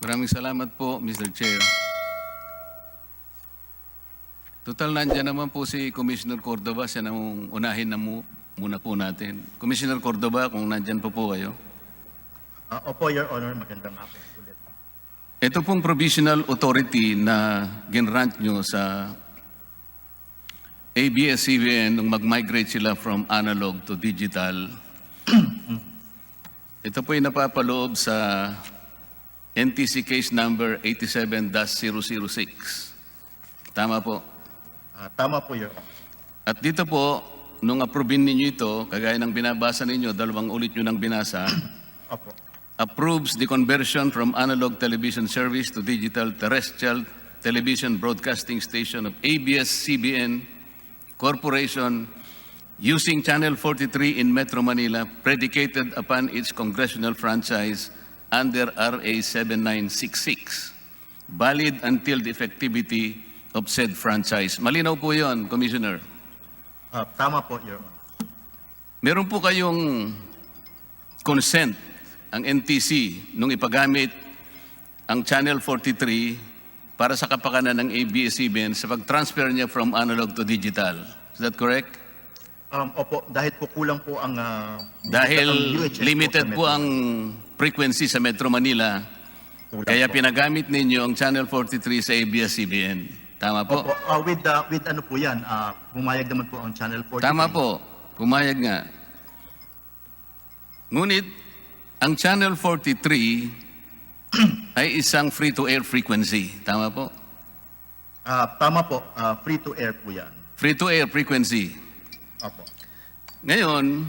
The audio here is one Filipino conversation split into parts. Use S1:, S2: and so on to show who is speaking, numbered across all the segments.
S1: Maraming salamat po, Mr. Chair. Total, nandiyan naman po si Commissioner Cordova. Siya nang unahin na muna po natin. Commissioner Cordova, kung nandiyan po kayo.
S2: Opo, Your Honor. Magandang hapon ulit.
S1: Ito pong provisional authority na ginrant nyo sa Abs-Cbn nung mag-migrate sila from analog to digital. Ito po yung napapaloob sa NTC case number 87-006. Tama po.
S2: Tama po, Your Honor.
S1: At dito po, nung approve ninyo ito, kagaya ng binabasa ninyo, dalawang ulit nyo nang binasa,
S2: Opo.
S1: approves the conversion from analog television service to digital terrestrial television broadcasting station of Abs-Cbn Corporation using Channel 43 in Metro Manila, predicated upon its congressional franchise under RA 7966, valid until the effectivity of said franchise. Malinaw po yun, Commissioner.
S2: Tama po, Your Honor.
S1: Meron po kayong consent ang NTC nung ipagamit ang Channel 43 para sa kapakanan ng Abs-Cbn sa pag-transfer niya from analog to digital. Is that correct?
S2: Opo, dahil po kulang po ang...
S1: Dahil
S2: ang UHF
S1: limited
S2: sa
S1: po
S2: Metro
S1: ang frequency sa Metro Manila,
S2: Kulang
S1: kaya
S2: po.
S1: pinagamit ninyo ang Channel 43 sa Abs-Cbn. Tama po?
S2: Opo, with ano po yan, bumayag naman po ang Channel 43.
S1: Tama po. Pumayag nga. Ngunit, ang Channel 43 ay isang free-to-air frequency. Tama po?
S2: Tama po, free-to-air po yan.
S1: Free-to-air frequency.
S2: Opo.
S1: Ngayon,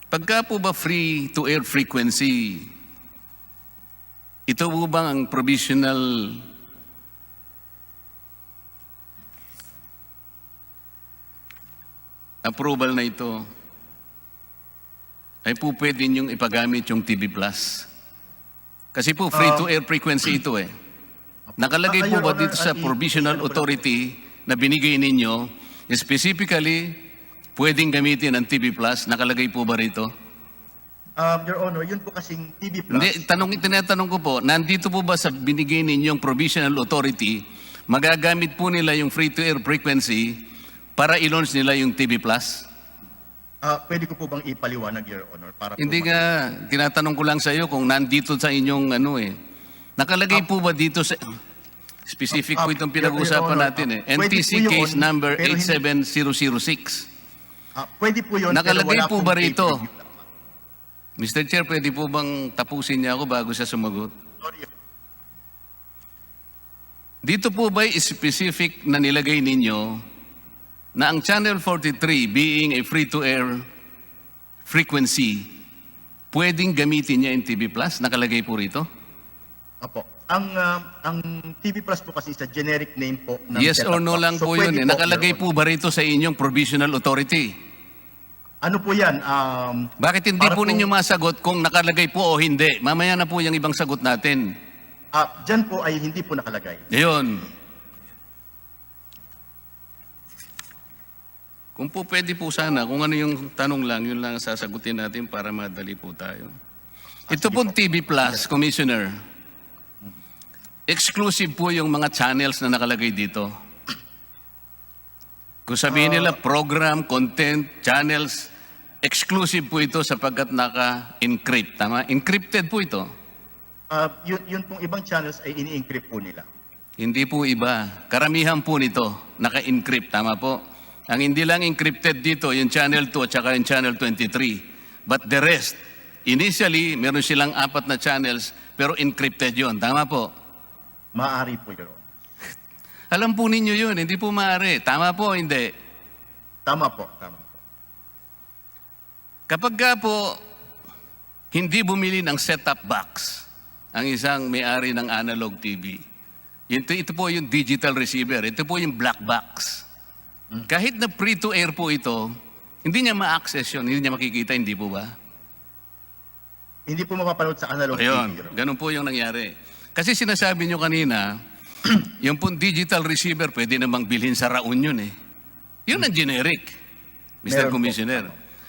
S1: pagka po ba free-to-air frequency, ito po bang ang provisional approval na ito ay po pwede niyong ipagamit yung TV Plus? Kasi po free-to-air frequency ito eh. Nakalagay po
S2: Your
S1: ba
S2: Honor,
S1: dito sa provisional authority na binigay ninyo, specifically, pwedeng gamitin ang TV Plus? Nakalagay po ba rito?
S2: Your Honor, yun po kasing TV Plus.
S1: Hindi, tinatanong ko po, nandito po ba sa binigay ninyong provisional authority, magagamit po nila yung free-to-air frequency para i-launch nila yung TV Plus?
S2: Pwede ko po bang ipaliwanag, Your Honor? Para
S1: Hindi
S2: po
S1: nga, tinatanong ko lang sa iyo kung nandito sa inyong nakalagay po ba dito sa... Specific po itong pinag-uusapan
S2: Your Honor,
S1: natin eh.
S2: pwede
S1: NTC
S2: po yun,
S1: case number
S2: pero hindi-
S1: 87006.
S2: Pwede po yun,
S1: Nakalagay
S2: pero wala
S1: po
S2: pong
S1: ba rito?
S2: pay-per-view.
S1: Mr. Chair, pwede po bang tapusin niya ako bago siya sumagot?
S2: Sorry.
S1: Dito po ba specific na nilagay ninyo na ang Channel 43 being a free-to-air frequency, pwedeng gamitin niya yung TV Plus? Nakalagay po rito?
S2: Opo. Ang TV Plus po kasi sa generic name po ng
S1: Yes or
S2: set-top
S1: no
S2: box.
S1: lang
S2: So,
S1: po
S2: pwede
S1: yun eh. Nakalagay
S2: Your
S1: po ba rito sa inyong provisional authority?
S2: Honor. Ano po yan?
S1: Bakit hindi
S2: Para
S1: po
S2: po-
S1: ninyo masagot kung nakalagay po o hindi? Mamaya na po yung ibang sagot natin.
S2: Dyan po ay hindi po nakalagay.
S1: Yun. Kung po pwede po sana, kung ano yung tanong lang, yun lang ang sasagutin natin para madali po tayo. Ito pong TV Plus, Commissioner, exclusive po yung mga channels na nakalagay dito. Kung sabihin nila program, content, channels, exclusive po ito sapagkat naka-encrypt. Tama? Encrypted po ito.
S2: Yun pong ibang channels ay ini-encrypt po nila.
S1: Hindi po iba. Karamihan po nito, naka-encrypt. Tama po? Ang hindi lang encrypted dito, yung channel 2 at saka yung channel 23. But the rest, initially, meron silang 4 na channels, pero encrypted yun. Tama po?
S2: Maaari po, Your Honor.
S1: Alam po ninyo yun, hindi po maaari. Tama po, hindi.
S2: Tama po, tama po.
S1: Kapag ka po, hindi bumili ng set-top box, ang isang may-ari ng analog TV, ito po yung digital receiver, ito po yung black box. Kahit na free-to-air po ito, hindi niya ma-access yun, hindi niya makikita, hindi po ba?
S2: Hindi po mapapanood sa analog TV,
S1: Ayun,
S2: Your Honor.
S1: ganun po yung nangyari. Kasi sinasabi nyo kanina, yung pong digital receiver, pwede namang bilhin sa Raon yun eh. Yun ang generic, Mr.
S2: Meron po.
S1: Commissioner.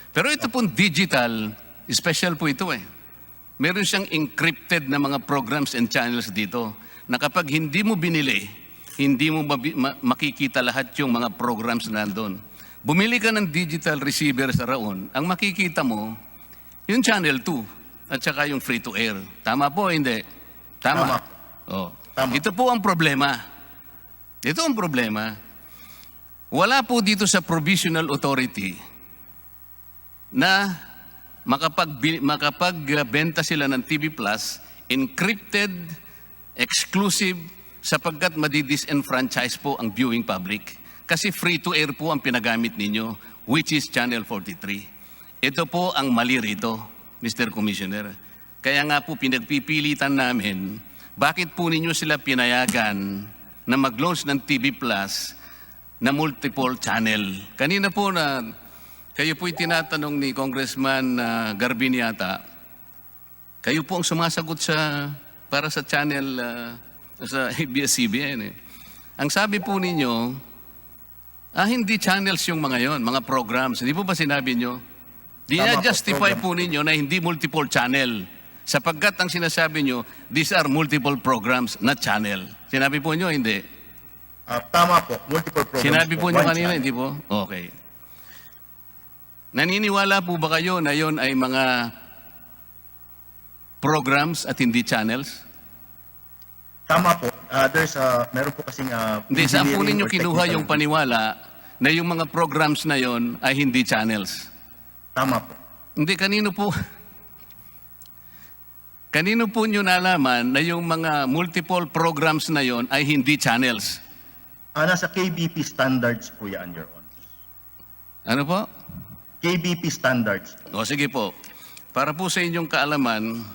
S1: Pero ito pong digital, special po ito eh. meron siyang encrypted na mga programs and channels dito na kapag hindi mo binili, hindi mo makikita lahat yung mga programs na nandun. Bumili ka ng digital receiver sa Raon, ang makikita mo, yung channel 2 at saka yung free to air. Tama po, hindi? Tama. Oh.
S2: Tama.
S1: Ito po ang problema. Ito ang problema. Wala po dito sa provisional authority na makapagbenta sila ng TV Plus, encrypted, exclusive, sapagkat madidisenfranchise po ang viewing public. Kasi free-to-air po ang pinagamit ninyo, which is Channel 43. Ito po ang mali rito, Mr. Commissioner. Kaya nga po pinagpipilitan namin, bakit po ninyo sila pinayagan na mag-launch ng TV Plus na multiple channel? Kanina po na kayo po'y tinatanong ni Congressman Garbin yata, kayo po ang sumasagot para sa channel sa ABS-CBN. Ang sabi po ninyo, hindi channels yung mga yon, mga programs. Hindi po ba sinabi nyo? Di-justify po ninyo na hindi multiple channel. Sapagkat ang sinasabi nyo, these are multiple programs, not channel. Sinabi po nyo, hindi?
S2: Tama po, multiple programs.
S1: Sinabi po nyo kanina,
S2: channel.
S1: hindi po? Okay. Naniniwala po ba kayo na yon ay mga programs at hindi channels?
S2: Tama po. Meron po kasing
S1: Hindi, saan po
S2: engineering
S1: ninyo
S2: or
S1: kinuha
S2: technical-
S1: yung paniwala na yung mga programs na yon ay hindi channels?
S2: Tama po.
S1: Hindi, kanino po nyo nalaman na yung mga multiple programs na yon ay hindi channels?
S2: Nasa KBP standards po yan, Your Honor.
S1: Ano po?
S2: KBP standards.
S1: O sige po. Para po sa inyong kaalaman,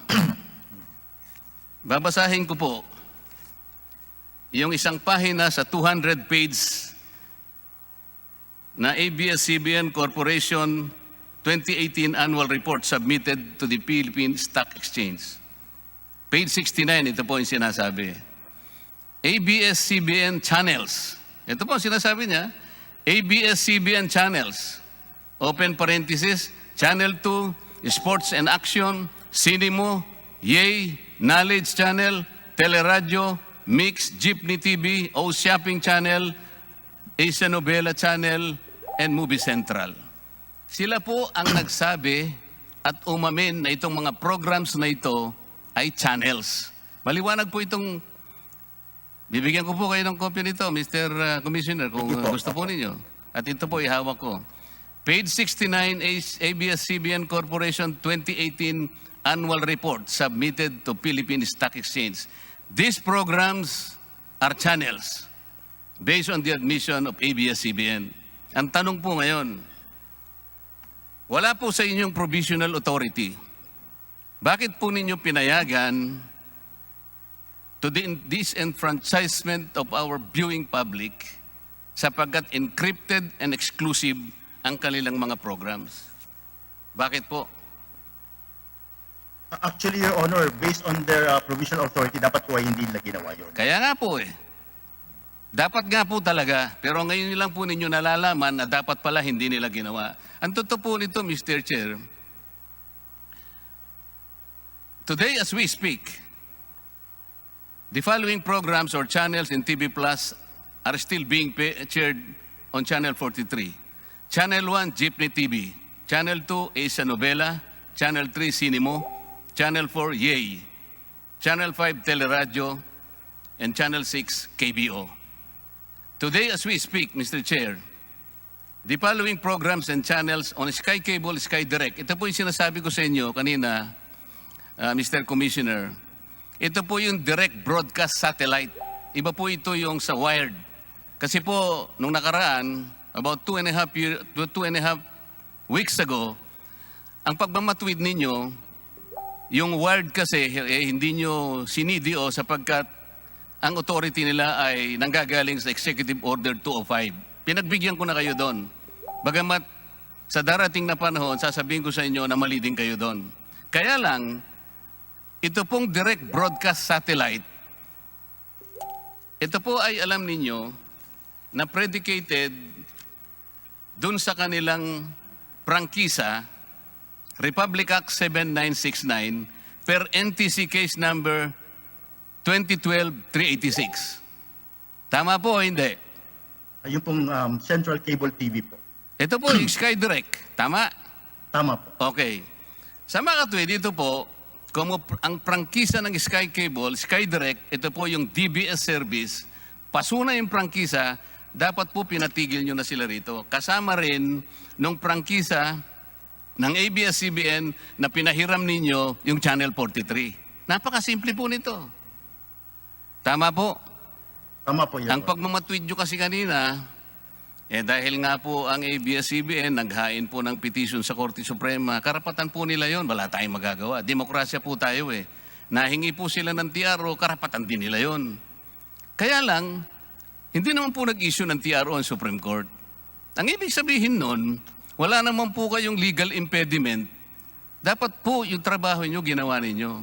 S1: babasahin ko po yung isang pahina sa 200 page na ABS-CBN Corporation 2018 Annual Report submitted to the Philippine Stock Exchange. Page 69, ito po yung sinasabi. ABS-CBN channels. Ito po ang sinasabi niya. ABS-CBN channels. Open parenthesis, Channel 2, Sports and Action, Cinemo, Yay, Knowledge Channel, Teleradyo, Mix, Jeepney TV, O Shopping Channel, Asia Novela Channel, and Movie Central. Sila po ang nagsabi at umamin na itong mga programs na ito ay channels. Maliwanag po itong, bibigyan ko po kayo ng copy nito, Mr. Commissioner, kung gusto po ninyo. At ito po ihawak ko. Page 69, ABS-CBN Corporation 2018 Annual Report submitted to Philippine Stock Exchange. These programs are channels based on the admission of ABS-CBN. Ang tanong po ngayon, wala po sa inyong provisional authority. Bakit po ninyo pinayagan to the disenfranchisement of our viewing public sapagkat encrypted and exclusive ang kanilang mga programs? Bakit po?
S2: Actually, Your Honor, based on their provisional authority, dapat po ay hindi nila ginawa yun.
S1: Kaya nga po eh. Dapat nga po talaga. Pero ngayon lang po ninyo nalalaman na dapat pala hindi nila ginawa. Ang totoo po nito, Mr. Chair, today as we speak, the following programs or channels in TV Plus are still being shared on Channel 43. Channel 1, Jeepney TV. Channel 2, Asia Novela. Channel 3, Cinemo. Channel 4, Yay. Channel 5, Teleradyo. And Channel 6, KBO. Today, as we speak, Mr. Chair, the following programs and channels on Sky Cable, Sky Direct. Ito po yung sinasabi ko sa inyo kanina, Mr. Commissioner. Ito po yung direct broadcast satellite. Iba po ito yung sa wired. Kasi po, nung nakaraan, about 2.5 weeks ago, ang pagmamatwid ninyo, yung wired kasi hindi nyo sinidio sapagkat ang authority nila ay nanggagaling sa Executive Order 205. Pinagbigyan ko na kayo doon. Bagamat sa darating na panahon, sasabihin ko sa inyo na mali din kayo doon. Kaya lang, ito pong direct broadcast satellite, ito po ay alam ninyo na predicated dun sa kanilang prangkisa, Republic Act 7969, per NTC case number 2012-386. Tama po o hindi?
S2: Yung pong Central Cable TV po.
S1: Ito po yung Sky Direct. Tama?
S2: Tama po.
S1: Okay. Sa mga katwi, dito po, kung ang prangkisa ng Sky Cable, Sky Direct, ito po yung DBS service, pasuna yung prangkisa, dapat po pinatigil nyo na sila rito. Kasama rin nung prangkisa ng ABS-CBN na pinahiram ninyo yung Channel 43. Napakasimple po nito. Tama po?
S2: Tama po, Your
S1: Ang
S2: Honor.
S1: pagmamatweet nyo kasi kanina, dahil nga po ang ABS-CBN naghain po ng petition sa Korte Suprema, karapatan po nila yon, wala tayong magagawa. Demokrasya po tayo eh. Nahingi po sila ng TRO, karapatan din nila yon. Kaya lang, hindi naman po nag-issue ng TRO ang Supreme Court. Ang ibig sabihin nun, wala naman po kayong legal impediment. Dapat po yung trabaho nyo ginawa ninyo.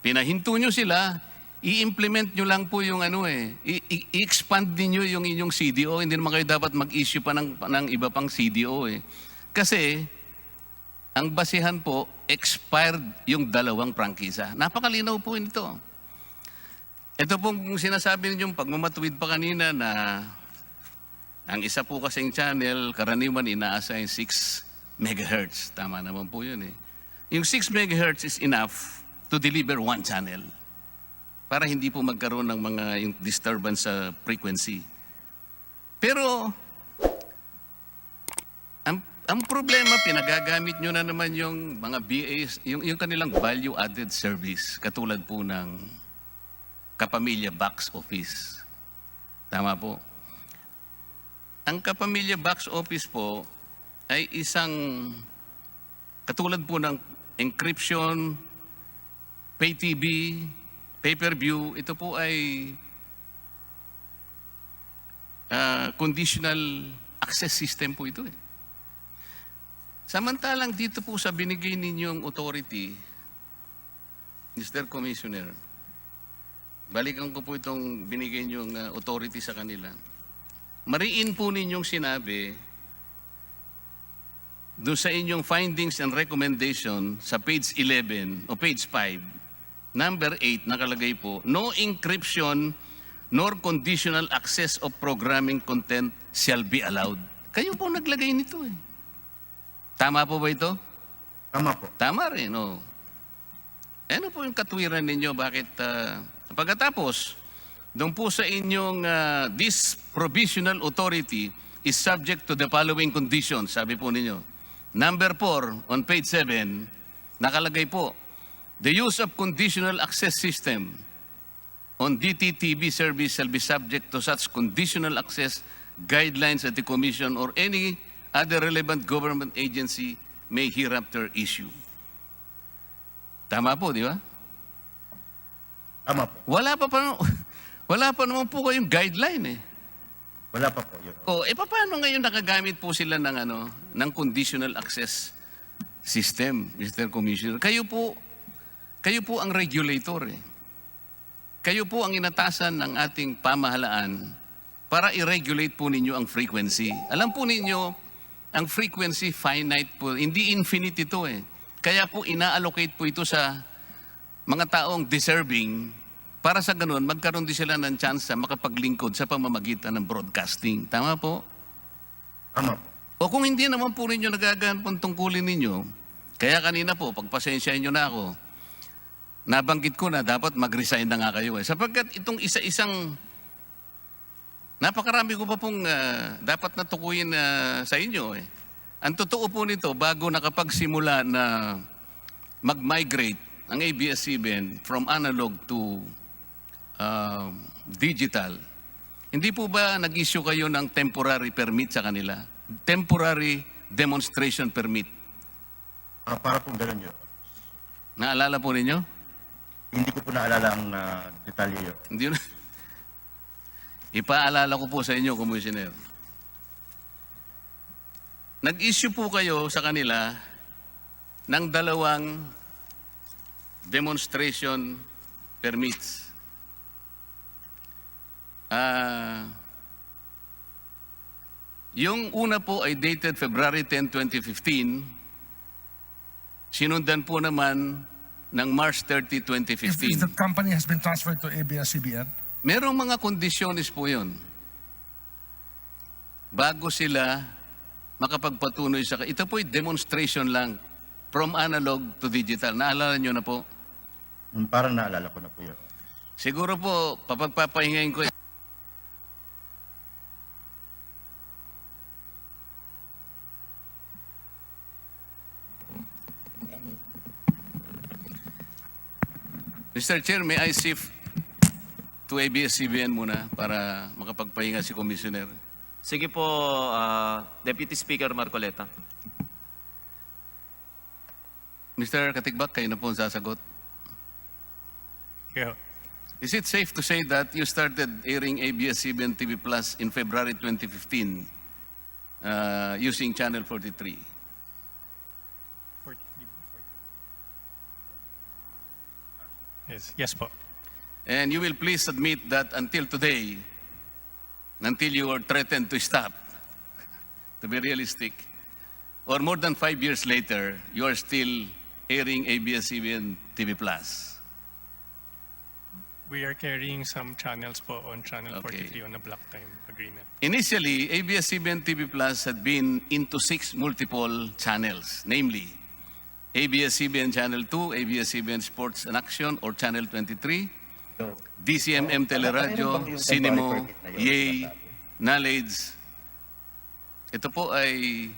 S1: Pinahinto nyo sila, i-implement nyo lang po yung i-expand niyo yung inyong CDO. Hindi naman kayo dapat mag-issue pa ng iba pang CDO eh. Kasi, ang basihan po, expired yung dalawang prangkisa. Napakalinaw po nito. Ito pong sinasabi ninyong pagmamatwid pa kanina na ang isa po kasing channel, karaniwan inaassign 6 megahertz. Tama naman po yun eh. Yung 6 megahertz is enough to deliver one channel, para hindi po magkaroon ng mga yung disturbance sa frequency. Pero, ang problema, pinagagamit nyo na naman yung mga BAs, yung kanilang value-added service, katulad po ng Kapamilya Box Office. Tama po. Ang Kapamilya Box Office po ay isang, katulad po ng encryption, pay TV, pay-per-view, ito po ay conditional access system po ito eh. Samantalang dito po sa binigay ninyong authority, Mr. Commissioner, balikan ko po itong binigay ninyong authority sa kanila. Mariin po ninyong sinabi doon sa inyong findings and recommendation sa page 11 o page 5, Number 8, nakalagay po, no encryption nor conditional access of programming content shall be allowed. Kayo po naglagay nito eh. Tama po ba ito?
S2: Tama po.
S1: Tama rin, oh. Ano po yung katwiran ninyo? Bakit? Pagkatapos, doon po sa inyong, this provisional authority is subject to the following conditions, sabi po ninyo. Number 4, on page 7, nakalagay po, the use of conditional access system on DTTV service shall be subject to such conditional access guidelines that the Commission or any other relevant government agency may hereafter issue. Tama po, di ba?
S2: Tama po.
S1: Wala pa naman po kayong guideline eh.
S2: Wala pa po, Your Honor.
S1: Paano ngayon nakagamit po sila ng conditional access system, Mr. Commissioner? Kayo po ang regulator eh. Kayo po ang inatasan ng ating pamahalaan para i-regulate po ninyo ang frequency. Alam po ninyo, ang frequency finite po, hindi infinite ito eh. Kaya po ina-allocate po ito sa mga taong deserving para sa ganun, magkaroon din sila ng chance sa makapaglingkod sa pamamagitan ng broadcasting. Tama po?
S2: Tama po.
S1: O kung hindi naman po ninyo nagagaan pong tungkulin ninyo, kaya kanina po, pagpasensyahin nyo na ako, nabanggit ko na dapat mag-resign na nga kayo eh. Sapagkat itong isa-isang, napakarami ko pa pong dapat natukuyin sa inyo eh. Ang totoo po nito, bago nakapagsimula na mag-migrate ang ABS-CBN from analog to digital, hindi po ba nag-issue kayo ng temporary permit sa kanila? Temporary demonstration permit.
S2: Para po ganun, Your Honor.
S1: Naalala po ninyo?
S2: Hindi ko po naalala ang detalye, Your Honor.
S1: Hindi na. Ipaalala ko po sa inyo, Commissioner. Nag-issue po kayo sa kanila ng 2 demonstration permits. Yung una po ay dated February 10, 2015. Sinundan po naman ng March 30,
S3: If
S1: 2015.
S3: the company has been transferred to ABS-CBN?
S1: Merong mga kondisyones po yun. Bago sila makapagpatuloy sa... Ito po'y demonstration lang from analog to digital. Naalala nyo na po?
S2: Parang naalala ko na po yun.
S1: Siguro po, papagpapahingayin ko. Mr. Chair, may I shift to ABS-CBN muna para makapagpahinga si Commissioner?
S4: Sige po, Deputy Speaker Marcoleta.
S1: Mr. Katigbak, kayo na po ang sasagot.
S5: Yeah.
S1: Is it safe to say that you started airing ABS-CBN TV Plus in February 2015 using Channel 43?
S5: Yes po.
S1: And you will please admit that until today, until you were threatened to stop, to be realistic, or more than 5 years later, you are still airing ABS-CBN TV Plus.
S5: We are carrying some channels po on Channel
S1: Okay.
S5: 43 on a block time agreement.
S1: Initially, ABS-CBN TV Plus had been into 6 multiple channels, namely ABS-CBN Channel 2, ABS-CBN Sports and Action or Channel 23, DCMM Teleradio, Cinemo, Yay, Knowledge. Ito po ay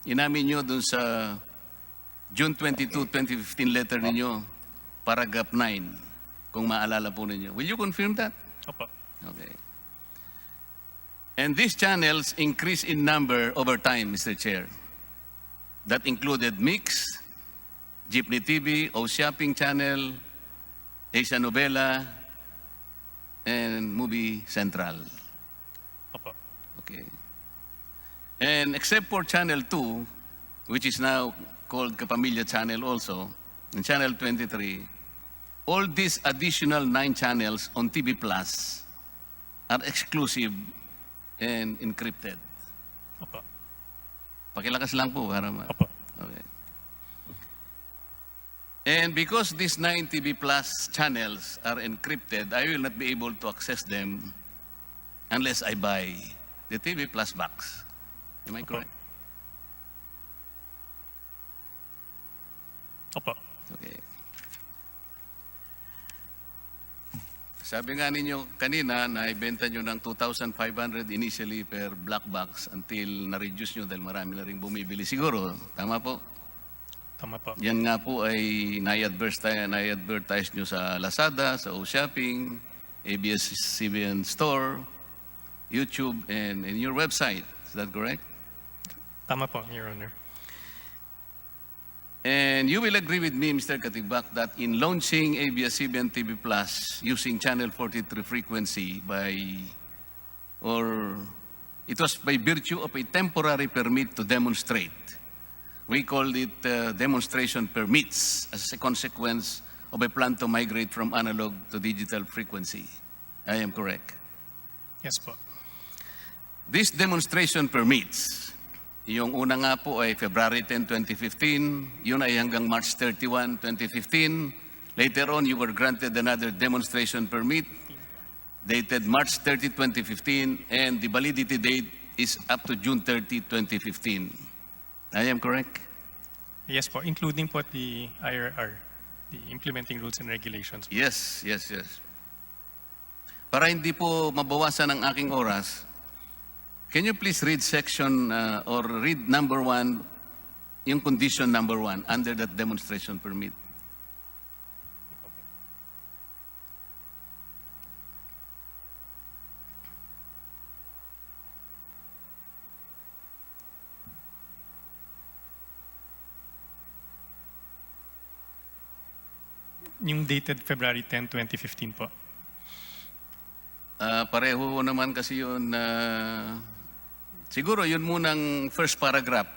S1: inamin nyo dun sa June 22, 2015 letter ninyo, paragraph 9, kung maalala po ninyo. Will you confirm that?
S5: Opo.
S1: Okay. And these channels increase in number over time, Mr. Chair. That included Mix, Jeepney TV, O Shopping Channel, Asia Novela, and Movie Central.
S5: Opo.
S1: Okay. And except for Channel 2, which is now called Kapamilya Channel also, and Channel 23, all these additional 9 channels on TV Plus are exclusive and encrypted.
S5: Opo.
S1: Pakilakas lang po para
S5: Opo.
S1: Okay. And because these 9 TV Plus channels are encrypted, I will not be able to access them unless I buy the TV Plus box. Am I correct?
S5: Opo.
S1: Okay. Sabi nga ninyo kanina na ibenta nyo ng 2,500 initially per black box until na-reduce nyo dahil marami na rin bumibili. Siguro, tama po?
S5: Tama po.
S1: Yan nga po ay na-advertise nyo sa Lazada, sa O-Shopping, ABS-CBN Store, YouTube, and in your website. Is that correct?
S5: Tama po, Your Honor.
S1: And you will agree with me, Mr. Katigbak, that in launching ABS-CBN TV Plus using Channel 43 frequency it was by virtue of a temporary permit to demonstrate. We called it demonstration permits as a consequence of a plan to migrate from analog to digital frequency. I am correct.
S5: Yes po.
S1: These demonstration permits, yung una nga po ay February 10, 2015, yun ay hanggang March 31, 2015. Later on, you were granted another demonstration permit dated March 30, 2015, and the validity date is up to June 30, 2015. I am correct?
S5: Yes po, including po the IRR, the Implementing Rules and Regulations.
S1: Yes. Para hindi po mabawasan ang aking oras, can you please read section or read number 1, yung condition number 1 under that demonstration permit?
S5: Yung dated February 10, 2015 po.
S1: Pareho naman kasi yun, siguro yun munang first paragraph,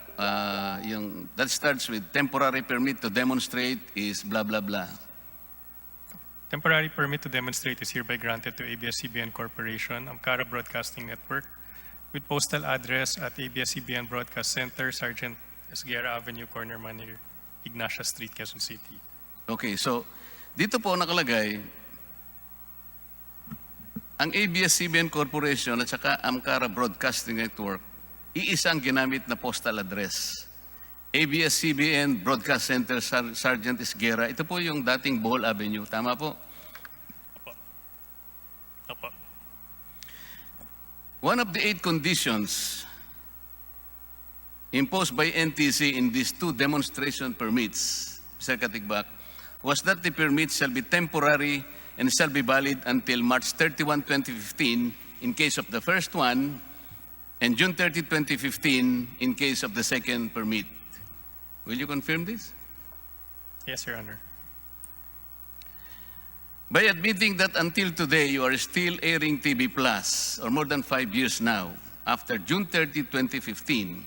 S1: that starts with temporary permit to demonstrate is blah, blah, blah.
S5: Temporary permit to demonstrate is hereby granted to ABS-CBN Corporation, Amcara Broadcasting Network, with postal address at ABS-CBN Broadcast Center, Sergeant Esguerra Avenue, Corner Manir, Ignacia Street, Quezon City.
S1: Okay, so dito po nakalagay, ang ABS-CBN Corporation at saka Amcara Broadcasting Network, iisang ginamit na postal address. ABS-CBN Broadcast Center, Sergeant Esguerra. Ito po yung dating Bawal Avenue. Tama po?
S5: Opo.
S1: One of the 8 conditions imposed by NTC in these 2 demonstration permits, Mr. Katigbak, was that the permits shall be temporary and shall be valid until March 31, 2015 in case of the first one, and June 30, 2015 in case of the second permit. Will you confirm this?
S5: Yes, Your Honor.
S1: By admitting that until today you are still airing TV Plus, or more than 5 years now, after June 30, 2015,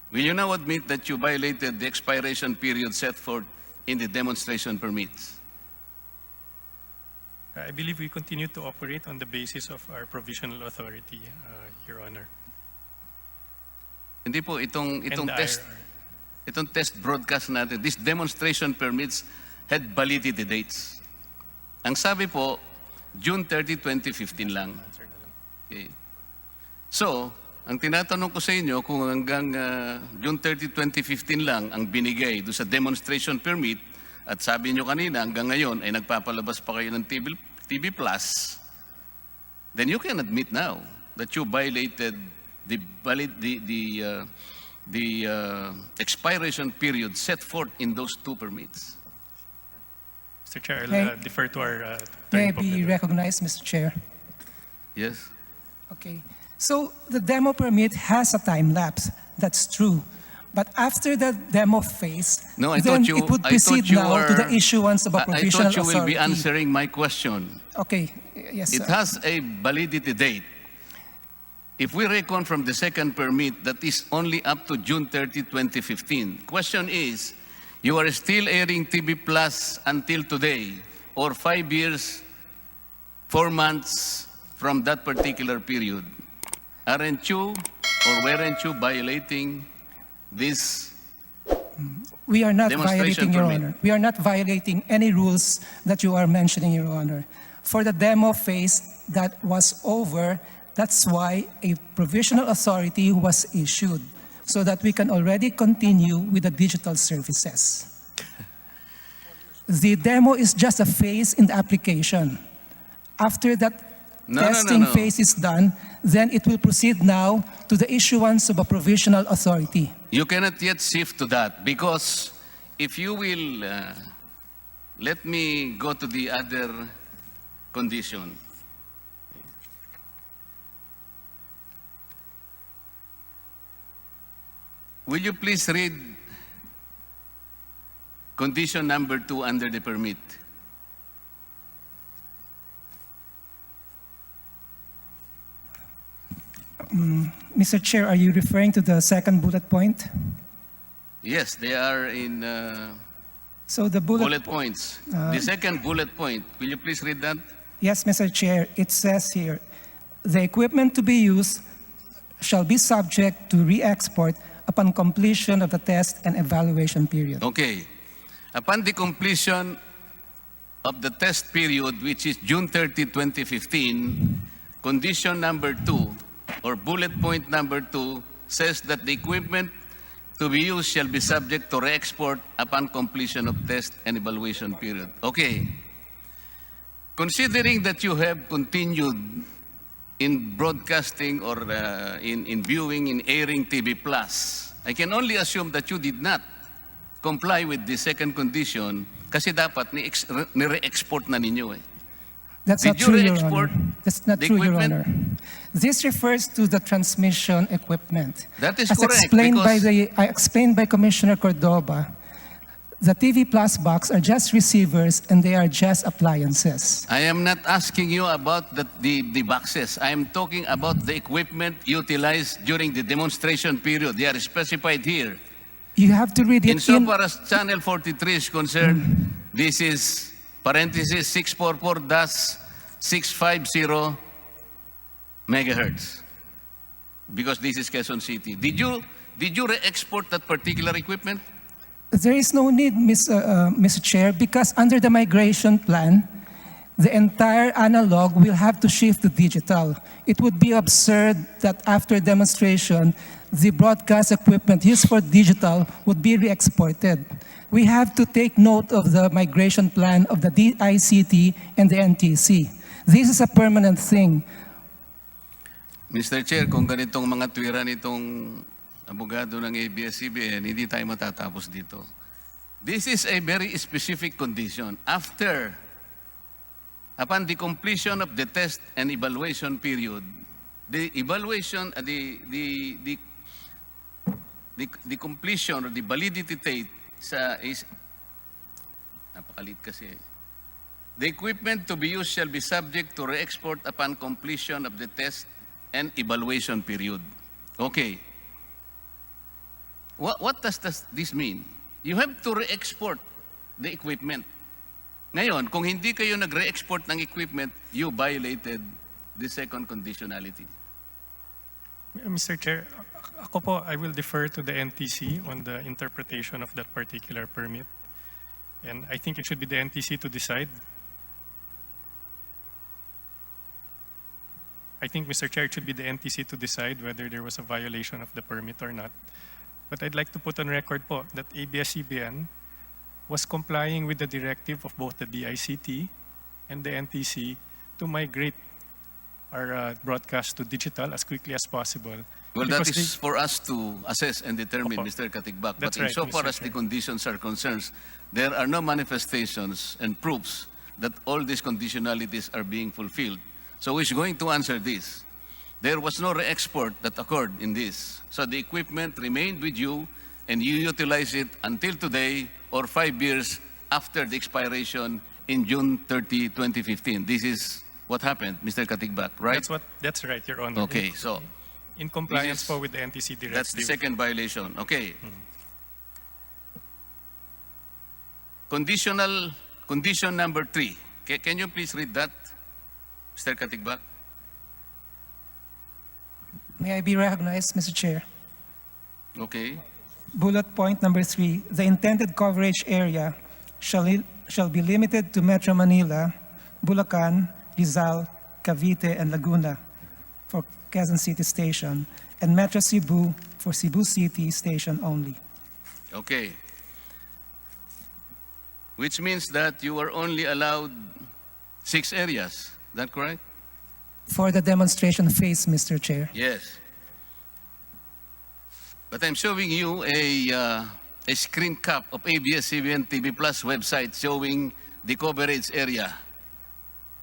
S1: will you now admit that you violated the expiration period set forth in the demonstration permits?
S5: I believe we continue to operate on the basis of our provisional authority, Your Honor.
S1: Hindi po, itong
S5: And the
S1: test,
S5: IRR.
S1: itong test broadcast natin, these demonstration permits had validity dates. Ang sabi po, June 30, 2015 lang.
S5: Answer na lang.
S1: Okay. So, ang tinatanong ko sa inyo, kung hanggang June 30, 2015 lang ang binigay doon sa demonstration permit, at sabi nyo kanina, hanggang ngayon ay nagpapalabas pa kayo ng TV Plus, then you can admit now that you violated the expiration period set forth in those 2 permits.
S5: Mr. Chair,
S6: May-
S5: I'll defer to our
S6: May I
S5: attorney.
S6: be recognized, Mr. Chair?
S1: Yes?
S6: Okay. So the demo permit has a time lapse. That's true. But after the demo phase,
S1: No, I
S6: then
S1: thought you,
S6: it would
S1: I
S6: proceed
S1: thought you
S6: now to the
S1: were,
S6: issuance of
S1: I
S6: a provisional
S1: thought you will be
S6: authority.
S1: answering my question.
S6: Okay. Yes,
S1: It
S6: sir.
S1: has a validity date. If we reckon from the second permit, that is only up to June 30, 2015. Question is, you are still airing TV Plus until today, or 5 years, 4 months from that particular period. Aren't you, or weren't you violating this?
S6: We are not
S1: Demonstration
S6: violating, Your
S1: permit.
S6: Honor. We are not violating any rules that you are mentioning, Your Honor. For the demo phase that was over, that's why a provisional authority was issued, so that we can already continue with the digital services. The demo is just a phase in the application. After that testing
S1: No.
S6: phase is done, then it will proceed now to the issuance of a provisional authority.
S1: You cannot yet shift to that, because if you will, let me go to the other condition. Will you please read condition number 2 under the permit?
S6: Mr. Chair, are you referring to the second bullet point?
S1: Yes, they are in
S6: So the
S1: bullet points. The second bullet point, will you please read that?
S6: Yes, Mr. Chair, it says here, the equipment to be used shall be subject to re-export upon completion of the test and evaluation period.
S1: Okay. Upon the completion of the test period, which is June 30, 2015, condition number 2, or bullet point number 2, says that the equipment to be used shall be subject to re-export upon completion of test and evaluation period. Okay. Considering that you have continued in broadcasting or in viewing, in airing TV Plus, I can only assume that you did not comply with the second condition kasi dapat ni-re-export na ninyo eh.
S6: That's
S1: Did
S6: not
S1: you
S6: true, Your
S1: re-export
S6: Honor. That's not
S1: the
S6: true, Your
S1: equipment?
S6: Honor. This refers to the transmission equipment.
S1: That is
S6: As
S1: correct,
S6: explained
S1: because-
S6: I explained by Commissioner Cordova, the TV Plus box are just receivers and they are just appliances.
S1: I am not asking you about the boxes. I am talking about the equipment utilized during the demonstration period. They are specified here.
S6: You have to read it
S1: Insofar as Channel 43 is concerned, this is parenthesis 644-650 megahertz. Because this is Quezon City. Did you re-export that particular equipment?
S6: There is no need, Mr. Chair, because under the migration plan, the entire analog will have to shift to digital. It would be absurd that after demonstration, the broadcast equipment used for digital would be re-exported. We have to take note of the migration plan of the DICT and the NTC. This is a permanent thing.
S1: Mr. Chair, kung ganitong mga tuwira nitong abogado ng ABS-CBN, hindi tayo matatapos dito. This is a very specific condition. Upon the completion of the test and evaluation period, the evaluation, the completion or the validity date is napakalit kasi. The equipment to be used shall be subject to re-export upon completion of the test and evaluation period. Okay. What does this mean? You have to re-export the equipment. Ngayon, kung hindi kayo nag-re-export ng equipment, you violated the second conditionality.
S5: Mr. Chair, ako po, I will defer to the NTC on the interpretation of that particular permit. And I think it should be the NTC to decide. I think, Mr. Chair, it should be the NTC to decide whether there was a violation of the permit or not. But I'd like to put on record po that ABS-CBN was complying with the directive of both the DICT and the NTC to migrate our broadcast to digital as quickly as possible.
S1: Well, that
S5: Because
S1: is for us to assess and determine,
S5: Opo.
S1: Mr. Katigbak.
S5: That's
S1: But
S5: right,
S1: insofar
S5: Mr.
S1: as the
S5: Chair.
S1: conditions are concerned, there are no manifestations and proofs that all these conditionalities are being fulfilled. So who is going to answer this? There was no re-export that occurred in this. So the equipment remained with you and you utilize it until today or 5 years after the expiration in June 30, 2015. This is what happened, Mr. Katigbak, right?
S5: That's right, Your Honor.
S1: Okay, so
S5: In compliance
S1: This is-
S5: po with the NTC directive.
S1: that's the second violation. Okay. Condition number 3. Can you please read that, Mr. Katigbak?
S6: May I be recognized, Mr. Chair?
S1: Okay.
S6: Bullet point number 3, the intended coverage area shall be limited to Metro Manila, Bulacan, Rizal, Cavite, and Laguna for Quezon City Station, and Metro Cebu for Cebu City Station only.
S1: Okay. Which means that you are only allowed 6 areas. Is that correct?
S6: For the demonstration phase, Mr. Chair.
S1: Yes. But I'm showing you a screen cap of ABS-CBN TV Plus website showing the coverage area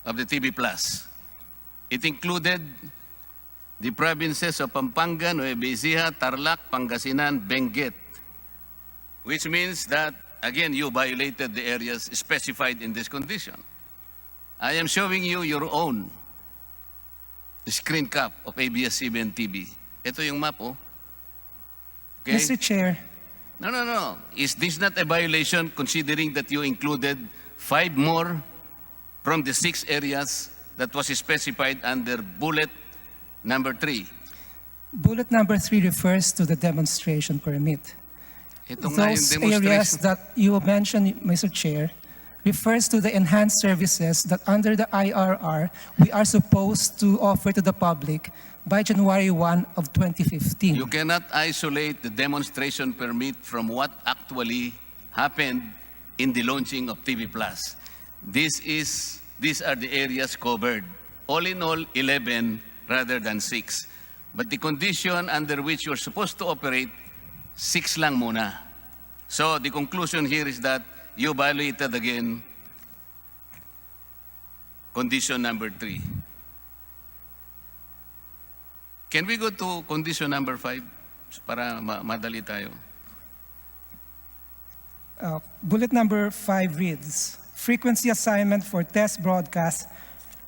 S1: of the TV Plus. It included the provinces of Pampanga, Nueva Ecija, Tarlac, Pangasinan, Benguet, which means that, again, you violated the areas specified in this condition. I am showing you your own screen cap of ABS-CBN TV. Ito yung map, oh. Okay?
S6: Mr. Chair,
S1: No. Is this not a violation considering that you included 5 more from the 6 areas that was specified under bullet number 3?
S6: bullet number 3 refers to the demonstration permit.
S1: Ito nga yung
S6: Those areas
S1: demonstration.
S6: that you mentioned, Mr. Chair, refers to the enhanced services that under the IRR, we are supposed to offer to the public by January 1 of 2015.
S1: You cannot isolate the demonstration permit from what actually happened in the launching of TV Plus. These are the areas covered. All in all, 11 rather than 6. But the condition under which you're supposed to operate, 6 lang muna. So the conclusion here is that you violated again condition number 3. Can we go to condition number 5 para madali tayo?
S6: Bullet number 5 reads, frequency assignment for test broadcast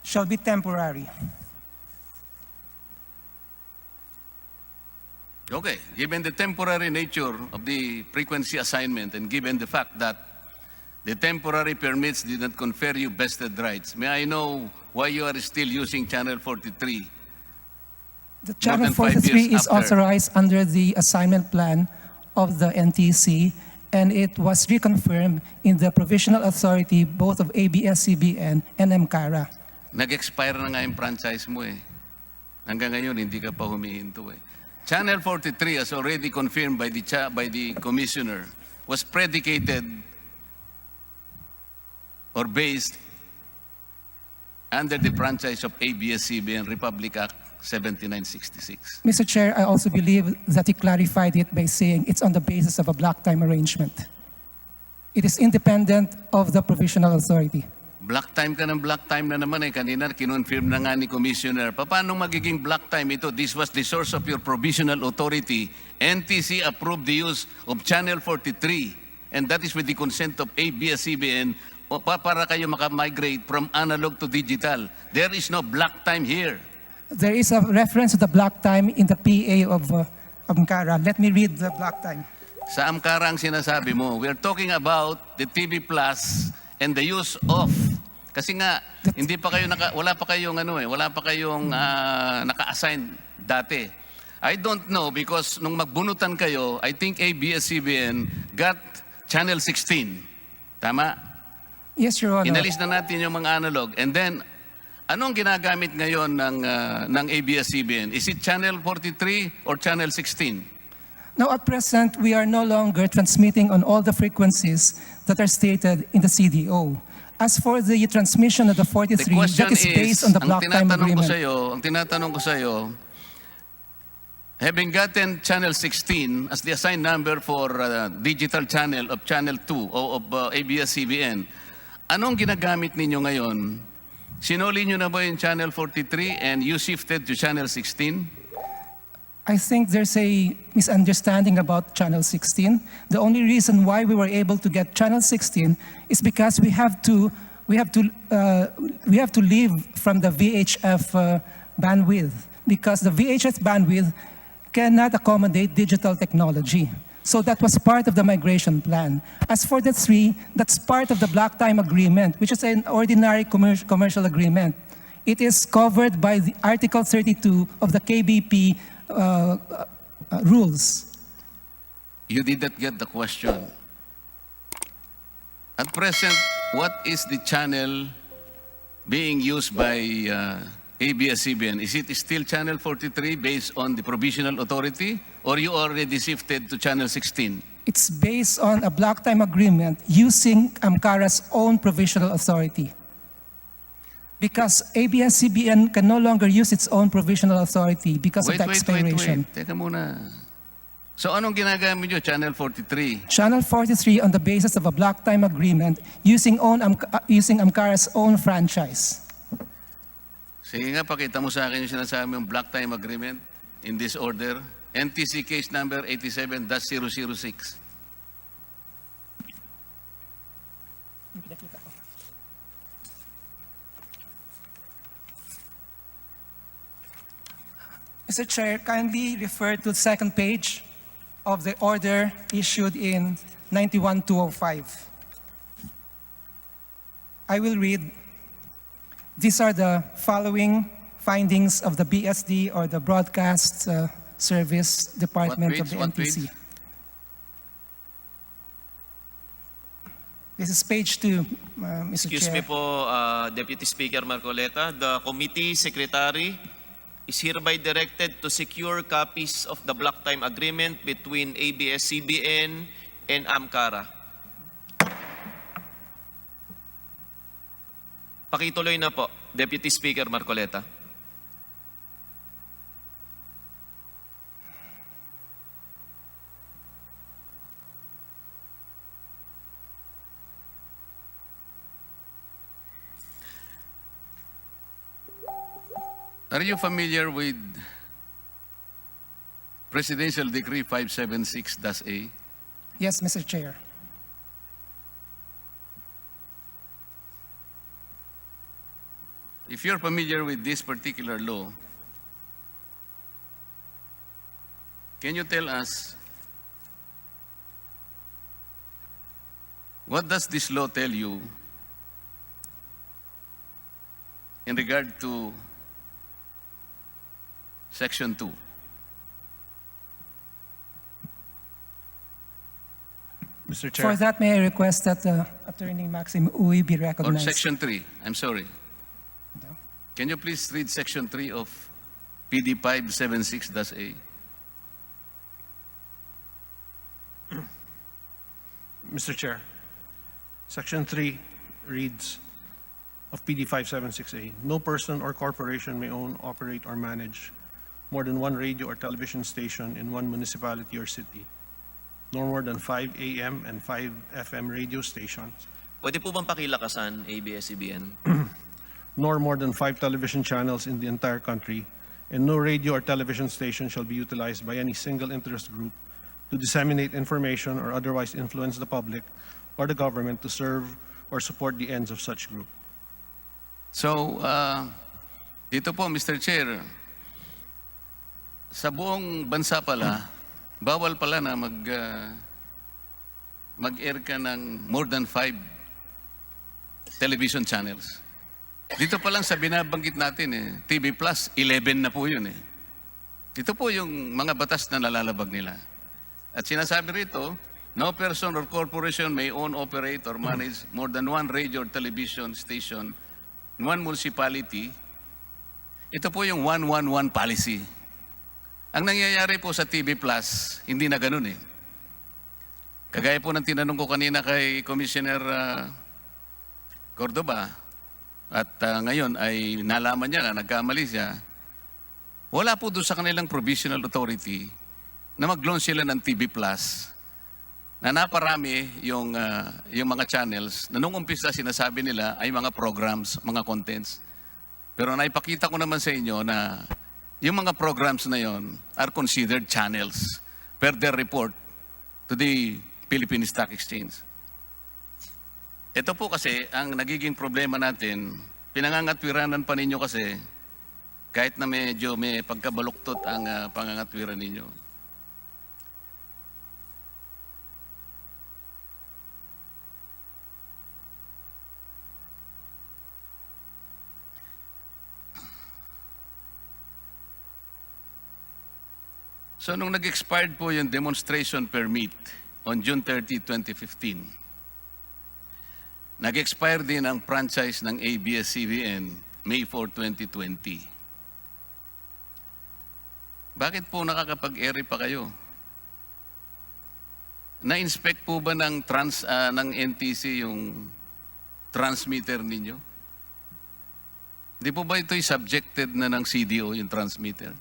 S6: shall be temporary.
S1: Okay, given the temporary nature of the frequency assignment and given the fact that the temporary permits did not confer you vested rights, may I know why you are still using Channel 43?
S6: The
S1: More
S6: Channel
S1: than 5
S6: 43
S1: years
S6: is
S1: after.
S6: authorized under the assignment plan of the NTC, and it was reconfirmed in the provisional authority both of ABS-CBN and MCARA.
S1: Nag-expire na nga yung franchise mo eh. Hanggang ngayon, hindi ka pa humihinto eh. Channel 43, as already confirmed by the commissioner, was predicated or based under the franchise of ABS-CBN Republic Act 7966.
S6: Mr. Chair, I also believe that he clarified it by saying it's on the basis of a block time arrangement. It is independent of the provisional authority.
S1: Black time ka ng black time na naman eh. Kanina, kinonfirm na nga ni Commissioner. Paano magiging black time ito? This was the source of your provisional authority. NTC approved the use of Channel 43, and that is with the consent of ABS-CBN para kayo makamigrate from analog to digital. There is no black time here.
S6: There is a reference to the block time in the PA of MCARA. Let me read the block time.
S1: Sa Amkara ang sinasabi mo, we are talking about the TV Plus and the use of. Kasi nga, hindi pa kayo wala pa kayong naka-assign dati. I don't know because nung magbunutan kayo, I think ABS-CBN got Channel 16. Tama?
S6: Yes, Your Honor.
S1: Inalis na natin yung mga analog. And then, anong ginagamit ngayon ng ABS-CBN? Is it Channel 43 or Channel 16?
S6: Now, at present, we are no longer transmitting on all the frequencies that are stated in the CDO. As for the transmission of the 43,
S1: The question
S6: that is based on the block time agreement.
S1: Ang tinatanong ko sa iyo, having gotten Channel 16 as the assigned number for digital channel of Channel 2 o of ABS-CBN, anong ginagamit ninyo ngayon? Sinuli nyo na ba yung Channel 43 and you shifted to Channel 16?
S6: I think there's a misunderstanding about Channel 16. The only reason why we were able to get Channel 16 is because we have to leave from the VHF bandwidth, because the VHF bandwidth cannot accommodate digital technology. So that was part of the migration plan. As for the 3, that's part of the block time agreement, which is an ordinary commercial agreement. It is covered by the Article 32 of the KBP rules.
S1: You did not get the question. At present, what is the channel being used by ABS-CBN? Is it still Channel 43 based on the provisional authority, or you already shifted to Channel 16?
S6: It's based on a block time agreement using MCARA's own provisional authority. Because ABS-CBN can no longer use its own provisional authority because of the expiration.
S1: Teka muna. So anong ginagamit nyo? Channel 43?
S6: Channel 43 on the basis of a block time agreement using MCARA's own franchise.
S1: Sige nga, pakita mo sa akin yung sinasabi yung block time agreement in this order. NTC case number 87-006.
S6: Mr. Chair, kindly refer to the second page of the order issued in 91-205. I will read. These are the following findings of the BSD, or the Broadcast Service Department of the NTC. This is page 2, Mr.
S4: Excuse
S6: Chair.
S4: me po, Deputy Speaker Marcoleta. The committee secretary is hereby directed to secure copies of the block time agreement between ABS-CBN and AMCARA. Pakituloy na po, Deputy Speaker Marcoleta.
S1: Are you familiar with Presidential Decree 576-A?
S6: Yes, Mr. Chair.
S1: If you're familiar with this particular law, can you tell us what does this law tell you in regard to Section 2?
S7: Mr. Chair.
S6: For that, may I request that Attorney Maxim Uy be
S1: Or
S6: recognized?
S1: Section 3, I'm sorry. Can you please read Section 3 of PD 576-A?
S7: Mr. Chair, Section 3 reads of PD 576A, no person or corporation may own, operate, or manage more than one radio or television station in one municipality or city, nor more than 5 AM and 5 FM radio stations,
S4: Pwede po bang pakilakasan, ABS-CBN?
S7: nor more than 5 television channels in the entire country, and no radio or television station shall be utilized by any single interest group to disseminate information or otherwise influence the public or the government to serve or support the ends of such group.
S1: So, dito po, Mr. Chair, sa buong bansa pala, bawal pala na mag-air ka ng more than 5 television channels. Dito pa lang sa binabanggit natin, TV Plus, 11 na po yun. Ito po yung mga batas na nalalabag nila. At sinasabi rito, no person or corporation may own, operate, or manage more than one radio or television station in one municipality. Ito po yung 111 policy. Ang nangyayari po sa TV Plus, hindi na ganun Kagaya po ng tinanong ko kanina kay Commissioner Cordoba, at ngayon ay nalaman niya na nagkamali siya, wala po doon sa kanilang provisional authority na mag-launch sila ng TV Plus na naparami yung mga channels na nung umpisa sinasabi nila ay mga programs, mga contents. Pero naipakita ko naman sa inyo na yung mga programs na yon are considered channels per their report to the Philippine Stock Exchange. Ito po kasi ang nagiging problema natin, pinangangatwiranan pa ninyo kasi kahit na medyo may pagkabaluktot ang pangangatwiran ninyo. So nung nag-expired po yung demonstration permit on June 30, 2015, nag-expire din ang franchise ng ABS-CBN May 4, 2020. Bakit po nakakapag-eri pa kayo? Na-inspect po ba ng NTC yung transmitter ninyo? Di po ba ito'y subjected na ng CDO, yung transmitter?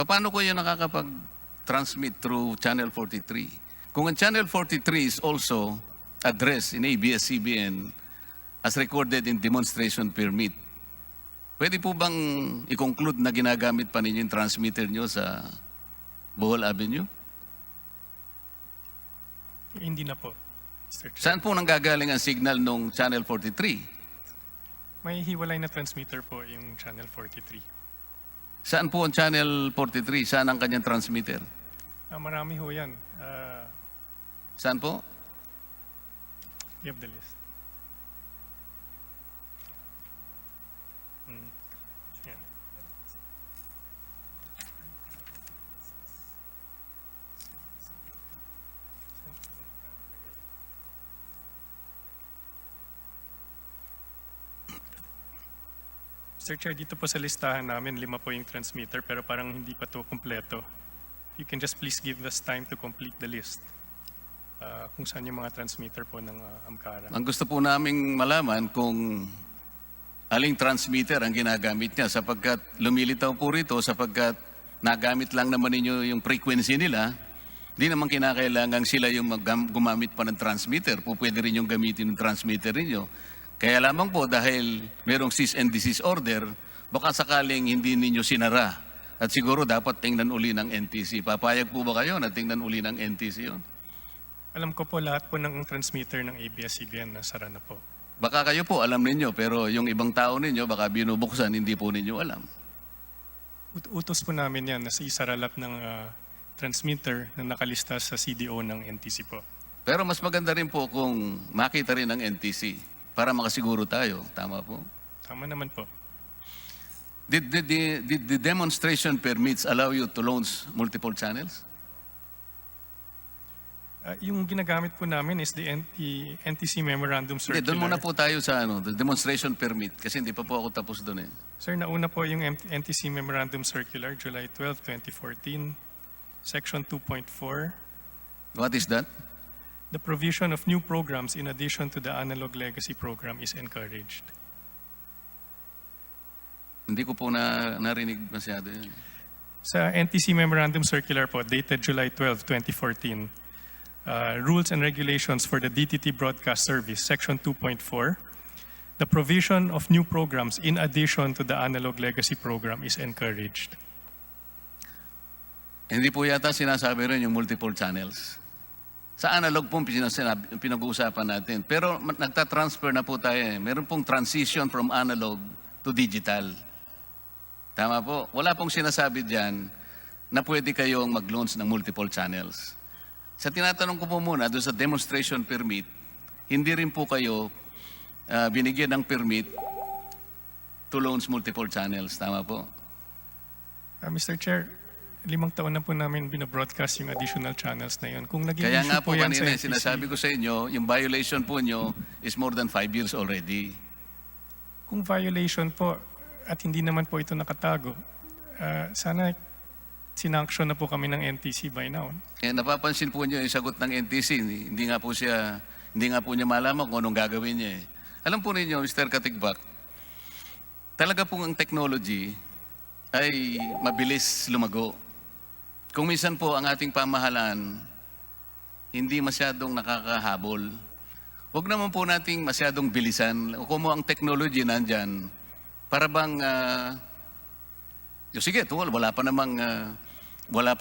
S1: Paano ko yun nakakapag-transmit through Channel 43? Kung ang Channel 43 is also addressed in ABS-CBN as recorded in demonstration permit, pwede po bang i-conclude na ginagamit pa ninyo yung transmitter nyo sa Bawal Avenue?
S5: Hindi na po, Mr. Chair.
S1: Saan po nanggagaling ang signal nung Channel 43?
S5: May hiwalay na transmitter po yung Channel 43.
S1: Saan po ang Channel 43? Saan ang kanyang transmitter?
S5: Marami ho yan.
S1: Saan po?
S5: You have the list. Yeah. Mr. Chair, dito po sa listahan namin, 5 po yung transmitter pero parang hindi pa to kumpleto. You can just please give us time to complete the list. Kung saan yung mga transmitter po ng Amcara.
S1: Ang gusto po naming malaman kung aling transmitter ang ginagamit niya sapagkat lumilitaw po rito sapagkat nagamit lang naman ninyo yung frequency nila, di naman kinakailangan sila yung gumamit pa ng transmitter. Po pwede rin yung gamitin ng transmitter ninyo. Kaya lamang po dahil merong cease and desist order, baka sakaling hindi ninyo sinara. At siguro dapat tingnan uli ng NTC. Papayag po ba kayo na tingnan uli ng NTC yun?
S5: Alam ko po lahat po ng transmitter ng ABS-CBN na sara na po.
S1: Baka kayo po alam ninyo, pero yung ibang tao ninyo, baka binubuksan, hindi po ninyo alam.
S5: Utos po namin yan na isaralap ng transmitter na nakalista sa CDO ng NTC po.
S1: Pero mas maganda rin po kung makita rin ng NTC para makasiguro tayo. Tama po?
S5: Tama naman po.
S1: Did the demonstration permits allow you to launch multiple channels?
S5: Yung ginagamit po namin is the NTC Memorandum
S1: Hindi,
S5: Circular.
S1: doon muna po tayo sa the demonstration permit kasi hindi pa po ako tapos doon eh.
S5: Sir, nauna po yung NTC Memorandum Circular, July 12, 2014, Section 2.4.
S1: What is that?
S5: The provision of new programs in addition to the analog legacy program is encouraged.
S1: Hindi ko po narinig masyado yun.
S5: Sa NTC Memorandum Circular po, dated July 12, 2014, Rules and Regulations for the DTT Broadcast Service, Section 2.4, the provision of new programs in addition to the analog legacy program is encouraged.
S1: Hindi po yata sinasabi rin yung multiple channels. Sa analog po pinag-uusapan natin. Pero nagta-transfer na po tayo eh. Meron pong transition from analog to digital. Tama po. Wala pong sinasabi dyan na pwede kayong mag-launch ng multiple channels. Sa tinatanong ko po muna, doon sa demonstration permit, hindi rin po kayo binigyan ng permit to launch multiple channels. Tama po?
S5: Mr. Chair, 5 taon na po namin binabroadcast yung additional channels na yun. Kung naging
S1: Kaya
S5: issue
S1: nga po
S5: yan sa
S1: kanina,
S5: NTC,
S1: sinasabi ko sa inyo, yung violation po nyo is more than 5 years already.
S5: kung violation po at hindi naman po ito nakatago, sana sinanction na po kami ng NTC by now.
S1: Eh, napapansin po niyo yung sagot ng NTC, hindi nga po niya malaman kung anong gagawin niya eh. Alam po ninyo, Mr. Katigbak, talaga pong ang technology ay mabilis lumago. Kung minsan po ang ating pamahalaan hindi masyadong nakakahabol, huwag naman po nating masyadong bilisan. Kung ang technology nandyan, para bang, sige, wala pa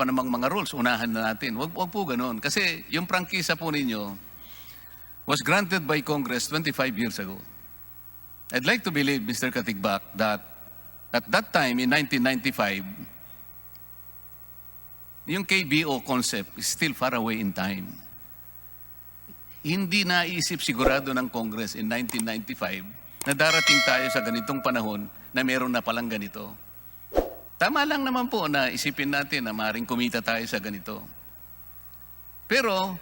S1: namang mga rules, unahan na natin. Huwag po ganun. Kasi yung prangkisa po ninyo was granted by Congress 25 years ago. I'd like to believe, Mr. Katigbak, that at that time, in 1995, yung KBO concept is still far away in time. Hindi naisip sigurado ng Congress in 1995 na darating tayo sa ganitong panahon na meron na palang ganito. Tama lang naman po na isipin natin na maaaring kumita tayo sa ganito. Pero,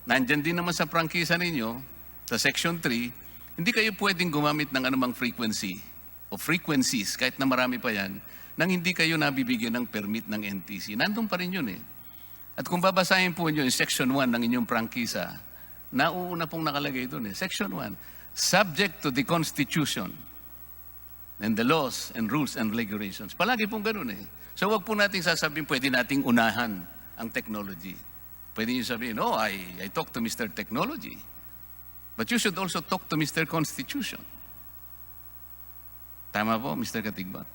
S1: nandyan din naman sa prangkisa ninyo, sa Section 3, hindi kayo pwedeng gumamit ng anumang frequency o frequencies, kahit na marami pa yan, nang hindi kayo nabibigyan ng permit ng NTC. Nandun pa rin yun eh. At kung babasahin po nyo yung Section 1 ng inyong prangkisa, nauuna pong nakalagay doon eh. Section 1, subject to the Constitution and the laws and rules and regulations. Palagi pong ganun eh. So wag po nating sasabihin, pwede nating unahan ang technology. Pwede nyo sabihin, oh, I talk to Mr. Technology. But you should also talk to Mr. Constitution. Tama po, Mr. Katigbak?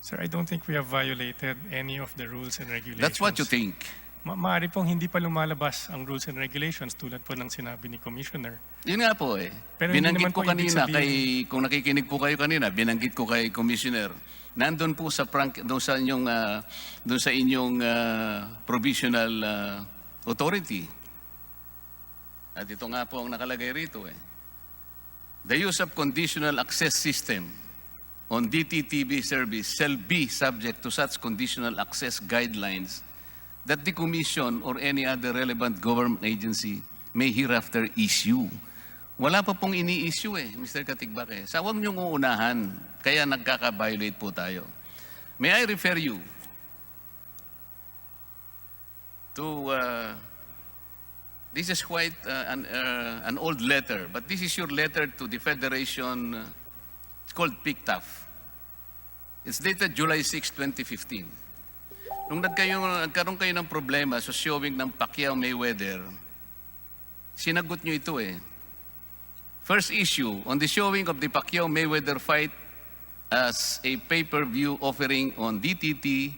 S5: Sir, I don't think we have violated any of the rules and regulations.
S1: That's what you think.
S5: Maaari pong hindi pa lumalabas ang rules and regulations tulad po ng sinabi ni Commissioner.
S1: Yun nga po eh.
S5: Pero hindi
S1: Binanggit
S5: naman
S1: ko
S5: po ibig
S1: kanina,
S5: sabihin-
S1: kung nakikinig po kayo kanina, binanggit ko kay Commissioner, nandun po sa doon sa inyong provisional authority. At ito nga po ang nakalagay rito eh. The use of conditional access system on DTTV service shall be subject to such conditional access guidelines that the Commission or any other relevant government agency may hereafter issue. Wala pa pong ini-issue eh, Mr. Katigbak eh. Sa huwag niyong uunahan, kaya nagkaka-violate po tayo. May I refer you to, this is quite an old letter, but this is your letter to the Federation, it's called PICTAF. It's dated July 6, 2015. Nung nagkaroon kayo ng problema sa showing ng Pacquiao-Mayweather, sinagot nyo ito eh. First issue, on the showing of the Pacquiao-Mayweather fight as a pay-per-view offering on DTT,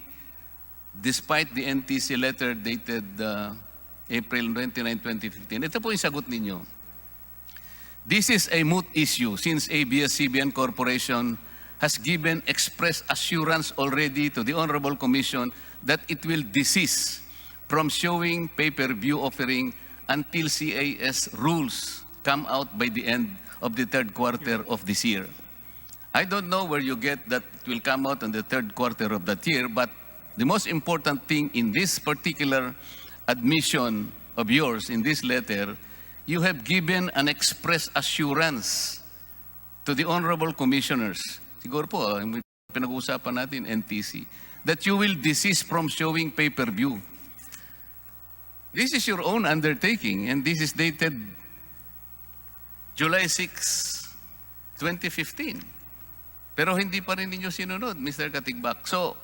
S1: despite the NTC letter dated April 29, 2015. Ito po yung sagot ninyo. This is a moot issue since ABS-CBN Corporation has given express assurance already to the Honorable Commission that it will desist from showing pay-per-view offering until CAS rules come out by the end of the third quarter of this year. I don't know where you get that it will come out in the third quarter of that year, but the most important thing in this particular admission of yours in this letter, you have given an express assurance to the honorable commissioners, siguro po, pinag-uusapan natin, NTC, that you will desist from showing pay-per-view. This is your own undertaking, and this is dated July 6, 2015. Pero hindi pa rin ninyo sinunod, Mr. Katigbak. So,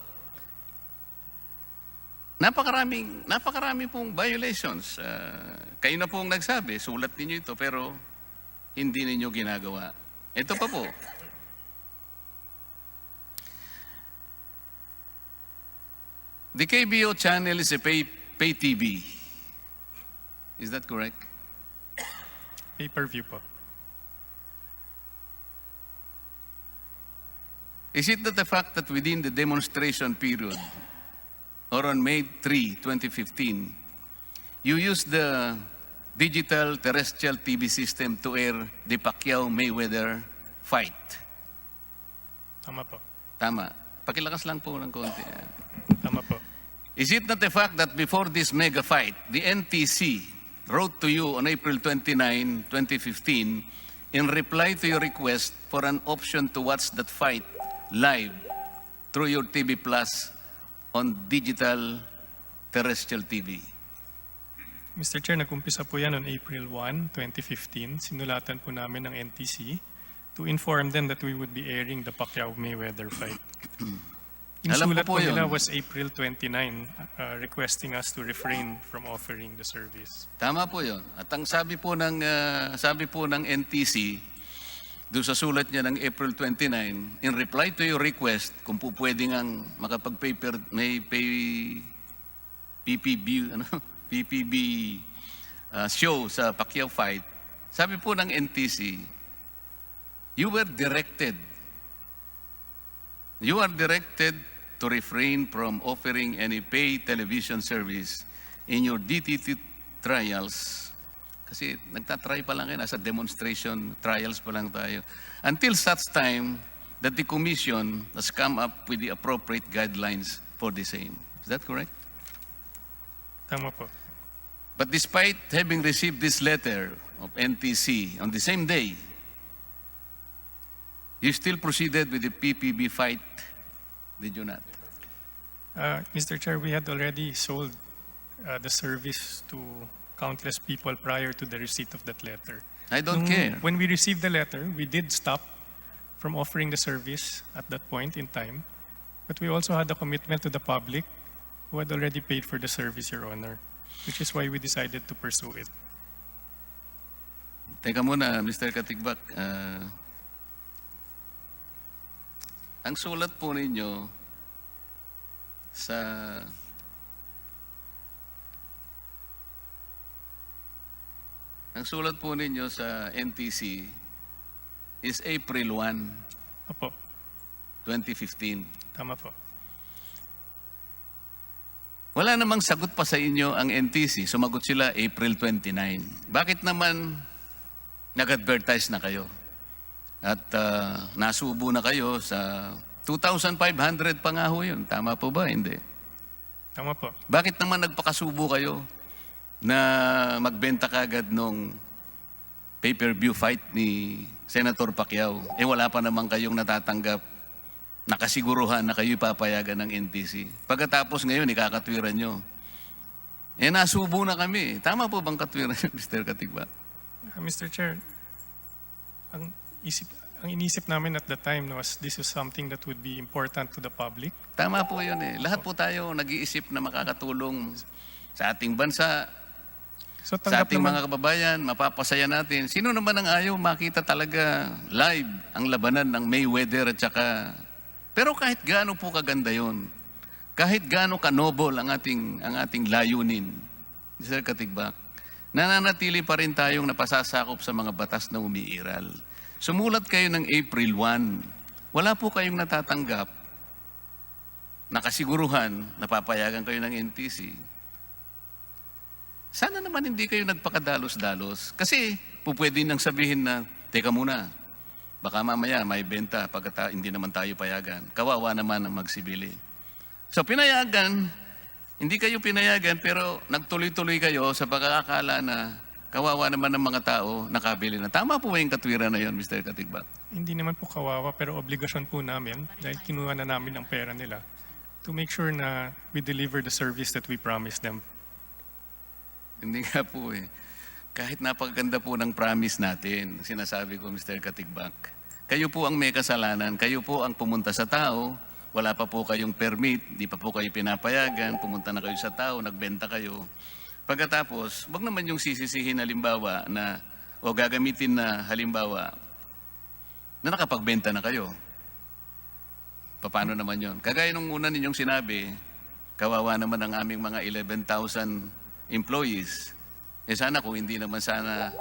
S1: napakarami pong violations. Kayo na pong nagsabi, sulat ninyo ito, pero hindi ninyo ginagawa. Ito pa po. The KBO channel is a pay TV. Is that correct?
S5: Pay-per-view po.
S1: Is it that the fact that within the demonstration period, or on May 3, 2015, you used the digital terrestrial TV system to air the Pacquiao-Mayweather fight?
S5: Tama po.
S1: Tama. Pakilakas lang po ng konti.
S5: Tama po.
S1: Is it not the fact that before this mega fight, the NTC wrote to you on April 29, 2015, in reply to your request for an option to watch that fight live through your TV Plus on digital terrestrial TV?
S5: Mr. Chair, nag-umpisa po yan on April 1, 2015. Sinulatan po namin ng NTC to inform them that we would be airing the Pacquiao-Mayweather fight. Yung
S1: Alam ko
S5: sulat
S1: po
S5: po nila
S1: yun.
S5: was April 29, requesting us to refrain from offering the service.
S1: Tama po yun. At ang sabi po ng NTC, doon sa sulat niya ng April 29, in reply to your request, kung po pwede ngang PPB show sa Pacquiao fight, sabi po ng NTC, you are directed to refrain from offering any pay television service in your DTT trials. Kasi nagtatry pa lang kayo, nasa demonstration trials pa lang tayo. Until such time that the Commission has come up with the appropriate guidelines for the same. Is that correct?
S5: Tama po.
S1: But despite having received this letter of NTC on the same day, you still proceeded with the PPB fight, did you not?
S5: Mr. Chair, we had already sold the service to countless people prior to the receipt of that letter.
S1: I don't care.
S5: When we received the letter, we did stop from offering the service at that point in time, but we also had a commitment to the public who had already paid for the service, Your Honor, which is why we decided to pursue it.
S1: Teka muna, Mr. Katigbak. Ang sulat po ninyo sa NTC is April 1,
S5: Opo,
S1: 2015.
S5: tama po.
S1: Wala namang sagot pa sa inyo ang NTC. Sumagot sila April 29. Bakit naman nag-advertise na kayo? At nasubo na kayo sa 2,500 pa nga ho yun. Tama po ba? Hindi.
S5: Tama po.
S1: Bakit naman nagpakasubo kayo na magbenta kagad nung pay-per-view fight ni Senator Pacquiao? Wala pa naman kayong natatanggap, nakasiguruhan na kayo papayagan ng NTC. Pagkatapos ngayon, ikakatwiran nyo. Nasubo na kami. Tama po bang katwiran, Mr. Katigbak?
S5: Mr. Chair, ang inisip namin at the time was this is something that would be important to the public.
S1: Tama po yun eh. Lahat po tayo nag-iisip na makakatulong sa ating bansa,
S5: So
S1: sa
S5: tanggap
S1: ating
S5: naman,
S1: mga kababayan, mapapasaya natin. Sino naman ang ayaw makita talaga live ang labanan ng Mayweather at saka... Pero kahit gaano po kaganda yun, kahit gaano ka-noble ang ating layunin, Mr. Katigbak, nananatili pa rin tayong napasasakop sa mga batas na umiiral. Sumulat kayo ng April 1. Wala po kayong natatanggap. Nakasiguruhan, napapayagan kayo ng NTC. Sana naman hindi kayo nagpakadalos-dalos. Kasi po pwede nang sabihin na, teka muna, baka mamaya may benta pag hindi naman tayo payagan. Kawawa naman ang magsibili. So pinayagan Hindi kayo pinayagan pero nagtuloy-tuloy kayo sa pagkakakala na kawawa naman ng mga tao nakabili na. Tama po ba yung katwiran na yun, Mr. Katigbak?
S5: Hindi naman po kawawa, pero obligasyon po namin, dahil kinuha na namin ang pera nila, to make sure na we deliver the service that we promised them.
S1: Hindi nga po eh. Kahit napakaganda po ng promise natin, sinasabi ko, Mr. Katigbak, kayo po ang may kasalanan, kayo po ang pumunta sa tao, wala pa po kayong permit, di pa po kayo pinapayagan, pumunta na kayo sa tao, nagbenta kayo. Pagkatapos, wag naman yung sisisihin halimbawa na, o gagamitin na halimbawa, na nakapagbenta na kayo. Paano naman yon? Kagaya nung una ninyong sinabi, kawawa naman ang aming mga 11,000 employees. Eh sana kung hindi naman sana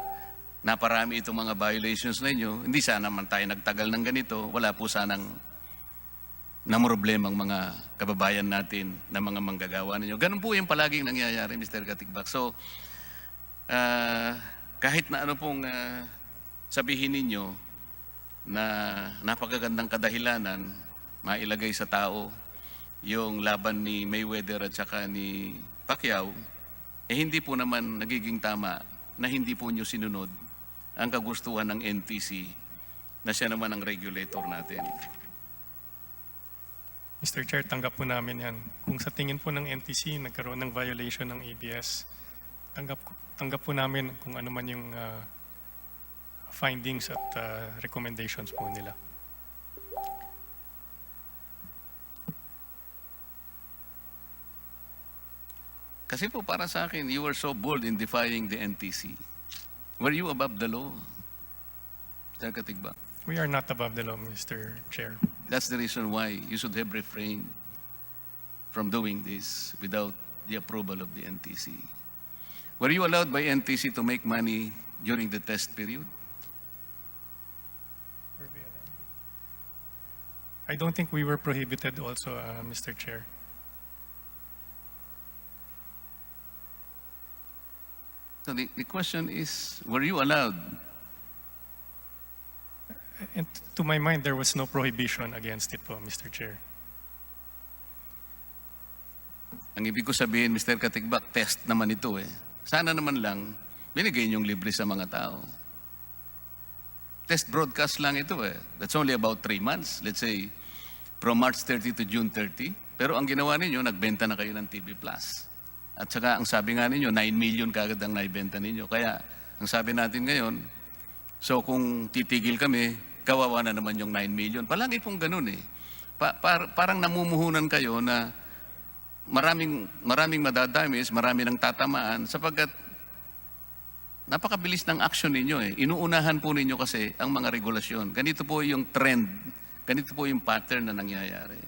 S1: naparami itong mga violations ninyo, hindi sana man tayo nagtagal ng ganito, wala po sanang namroblemang mga kababayan natin na mga manggagawa ninyo. Ganun po yung palaging nangyayari, Mr. Katigbak. So, kahit na ano pong sabihin ninyo na napakagandang kadahilanan mailagay sa tao yung laban ni Mayweather at saka ni Pacquiao, eh hindi po naman nagiging tama na hindi po nyo sinunod ang kagustuhan ng NTC na siya naman ang regulator natin.
S5: Mr. Chair, tanggap po namin yan. Kung sa tingin po ng NTC, nagkaroon ng violation ng ABS, tanggap po namin kung ano man yung findings at recommendations po nila.
S1: Kasi po para sa akin, you were so bold in defying the NTC. Were you above the law? Mr. Katigbak?
S5: We are not above the law, Mr. Chair.
S1: That's the reason why you should have refrained from doing this without the approval of the NTC. Were you allowed by NTC to make money during the test period?
S5: I don't think we were prohibited also, Mr. Chair.
S1: So the question is, were you allowed?
S5: And to my mind, there was no prohibition against it po, Mr. Chair.
S1: Ang ibig ko sabihin, Mr. Katigbak, test naman ito eh. Sana naman lang, binigay niyong libre sa mga tao. Test broadcast lang ito eh. That's only about 3 months. Let's say, from March 30 to June 30. Pero ang ginawa ninyo, nagbenta na kayo ng TV Plus. At saka, ang sabi nga ninyo, 9 million kagad ang naibenta ninyo. Kaya, ang sabi natin ngayon, so kung titigil kami, kawawa na naman yung 9 million. Palagi pong ganun eh. Parang namumuhunan kayo na maraming madadamis, marami ng tatamaan sapagkat napakabilis ng action ninyo eh. Inuunahan po ninyo kasi ang mga regulasyon. Ganito po yung trend, ganito po yung pattern na nangyayari.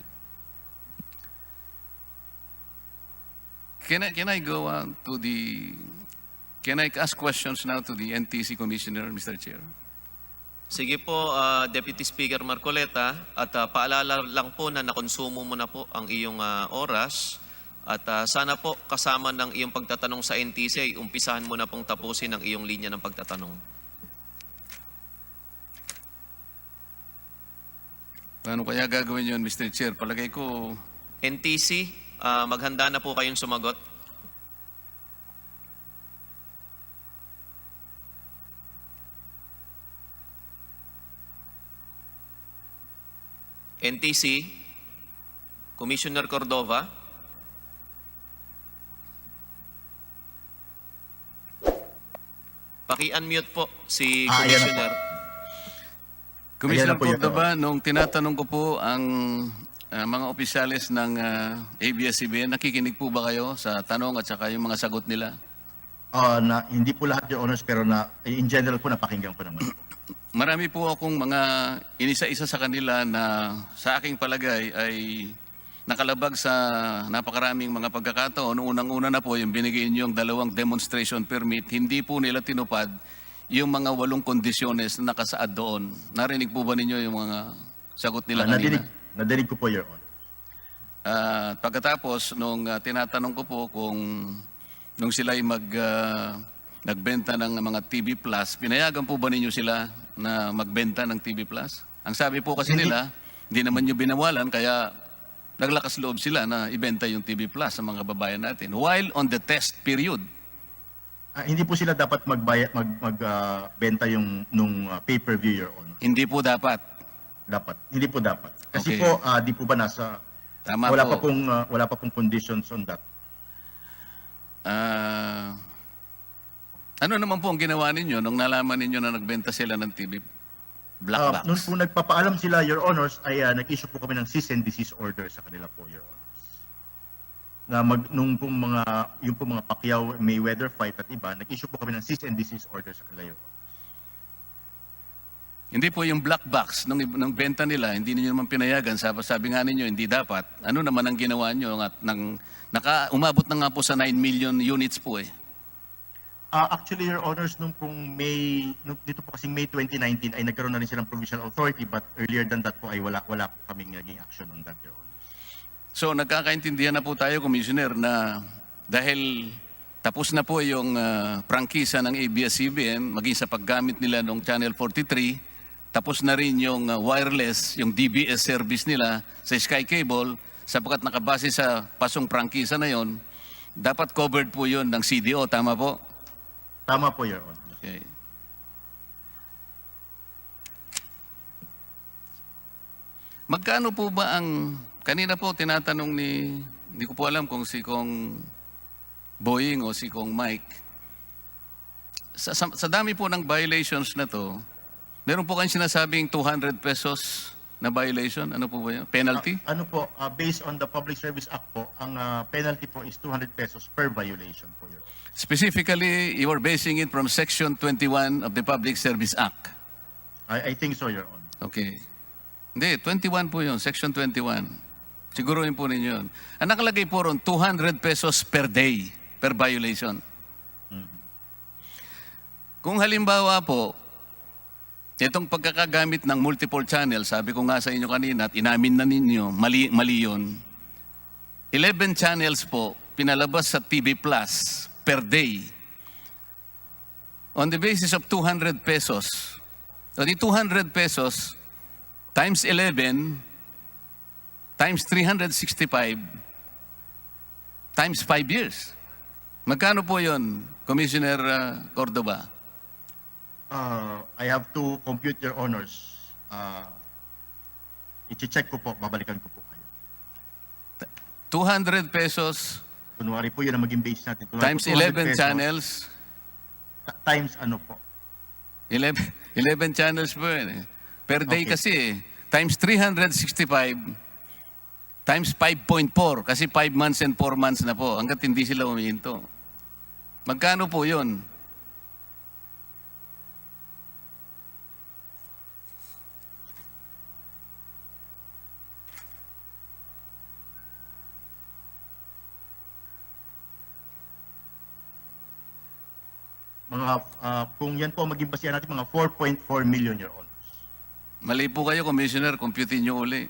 S1: Can I go to the... Can I ask questions now to the NTC Commissioner, Mr. Chair?
S4: Sige po, Deputy Speaker Marcoleta, at paalala lang po na nakonsumo mo na po ang iyong oras at sana po kasama ng iyong pagtatanong sa NTC, umpisahan mo na pong tapusin ang iyong linya ng pagtatanong.
S1: Paano kaya gagawin yun, Mr. Chair? Palagay ko...
S4: NTC, maghanda na po kayong sumagot. NTC, Commissioner Cordova. Paki-unmute po si
S2: Ayan na po.
S4: Commissioner.
S1: Commissioner
S2: Ayan na po yun.
S1: Cordova, nung tinatanong ko po ang mga opisyalis ng ABS-CBN, nakikinig po ba kayo sa tanong at saka yung mga sagot nila?
S2: Na hindi po lahat, Your Honors, pero in general po napakinggan ko naman.
S1: Marami po akong mga inisa-isa sa kanila na sa aking palagay ay nakalabag sa napakaraming mga pagkakataon. Unang-una na po yung binigay niyong 2 demonstration permit, hindi po nila tinupad yung mga 8 kondisyones na nakasaad doon. Narinig po ba ninyo yung mga sagot nila kanina?
S2: Nadinig ko po, Your Honor.
S1: Pagkatapos, nung tinatanong ko po kung nung sila'y nagbenta ng mga TV Plus, pinayagan po ba ninyo sila na magbenta ng TV Plus? Ang sabi po kasi nila, hindi naman nyo binawalan, kaya naglakas loob sila na ibenta yung TV Plus sa mga babayan natin while on the test period.
S2: Hindi po sila dapat magbenta yung pay-per-view, Your Honor.
S1: Hindi po dapat.
S2: Dapat. Hindi po dapat. Kasi
S1: Okay.
S2: po, di po ba nasa...
S1: Tama
S2: wala
S1: po.
S2: wala pa pong conditions on that.
S1: Ano naman po ang ginawa ninyo nung nalaman ninyo na nagbenta sila ng TV Black Box?
S2: Noon po nagpapaalam sila, Your Honors, ay nag-issue po kami ng cease and desist order sa kanila po, Your Honors. Na yung pong mga Pacquiao Mayweather fight at iba, nag-issue po kami ng cease and desist order sa kanila, Your Honors.
S1: Hindi po yung black box nung benta nila, hindi niyo naman pinayagan. Sabi nga ninyo, hindi dapat. Ano naman ang ginawa niyo? Umabot na nga po sa 9 million units po eh.
S2: Actually, Your Honors, dito po kasing May 2019 ay nagkaroon na rin silang provisional authority, but earlier than that po ay wala po kaming naging action on that, Your Honors. So,
S1: nagkakaintindihan na po tayo, Commissioner, na dahil tapos na po yung prangkisa ng ABS-CBN, maging sa paggamit nila ng Channel 43, tapos na rin yung wireless, yung DBS service nila sa Sky Cable, sapagkat nakabase sa pasong prangkisa na yon, dapat covered po yun ng CDO, tama po?
S2: Tama po, Your Honor.
S1: Okay. Magkano po ba kanina po tinatanong hindi ko po alam kung si Kong Boying o si Kong Mike, sa dami po ng violations na to, meron po kayong sinasabing 200 pesos na violation? Ano po ba yun? Penalty?
S2: Based on the Public Service Act po, ang penalty po is 200 pesos per violation po, Your Honor.
S1: Specifically, you are basing it from Section 21 of the Public Service Act.
S2: I think so, Your Honor.
S1: Okay. Hindi, 21 po yun, Section 21. Siguruhin po ninyo yun. Ang nakalagay po ron, 200 pesos per day, per violation. Kung halimbawa po, itong pagkakagamit ng multiple channel, sabi ko nga sa inyo kanina at inamin na ninyo, mali yun. 11 channels po, pinalabas sa TV Plus per day. On the basis of 200 pesos. So the 200 pesos times 11 times 365 times 5 years. Magkano po yun, Commissioner Cordoba?
S2: I have to compute, Your Honors. I-check ko po, babalikan ko po kayo.
S1: 200 pesos
S2: Kunwari po yun ang maging base natin. Kunwari
S1: times
S2: po 200
S1: 11
S2: pesos,
S1: channels.
S2: Times ano po?
S1: 11 channels po yun eh. Per day
S2: Okay.
S1: kasi eh. Times 365 times 5.4 kasi 5 months and 4 months na po hanggat hindi sila humihinto. Magkano po yun?
S2: Kung yan po ang maging basihan natin, mga 4.4 million, Your Honors.
S1: Mali po kayo, Commissioner. Computein nyo uli.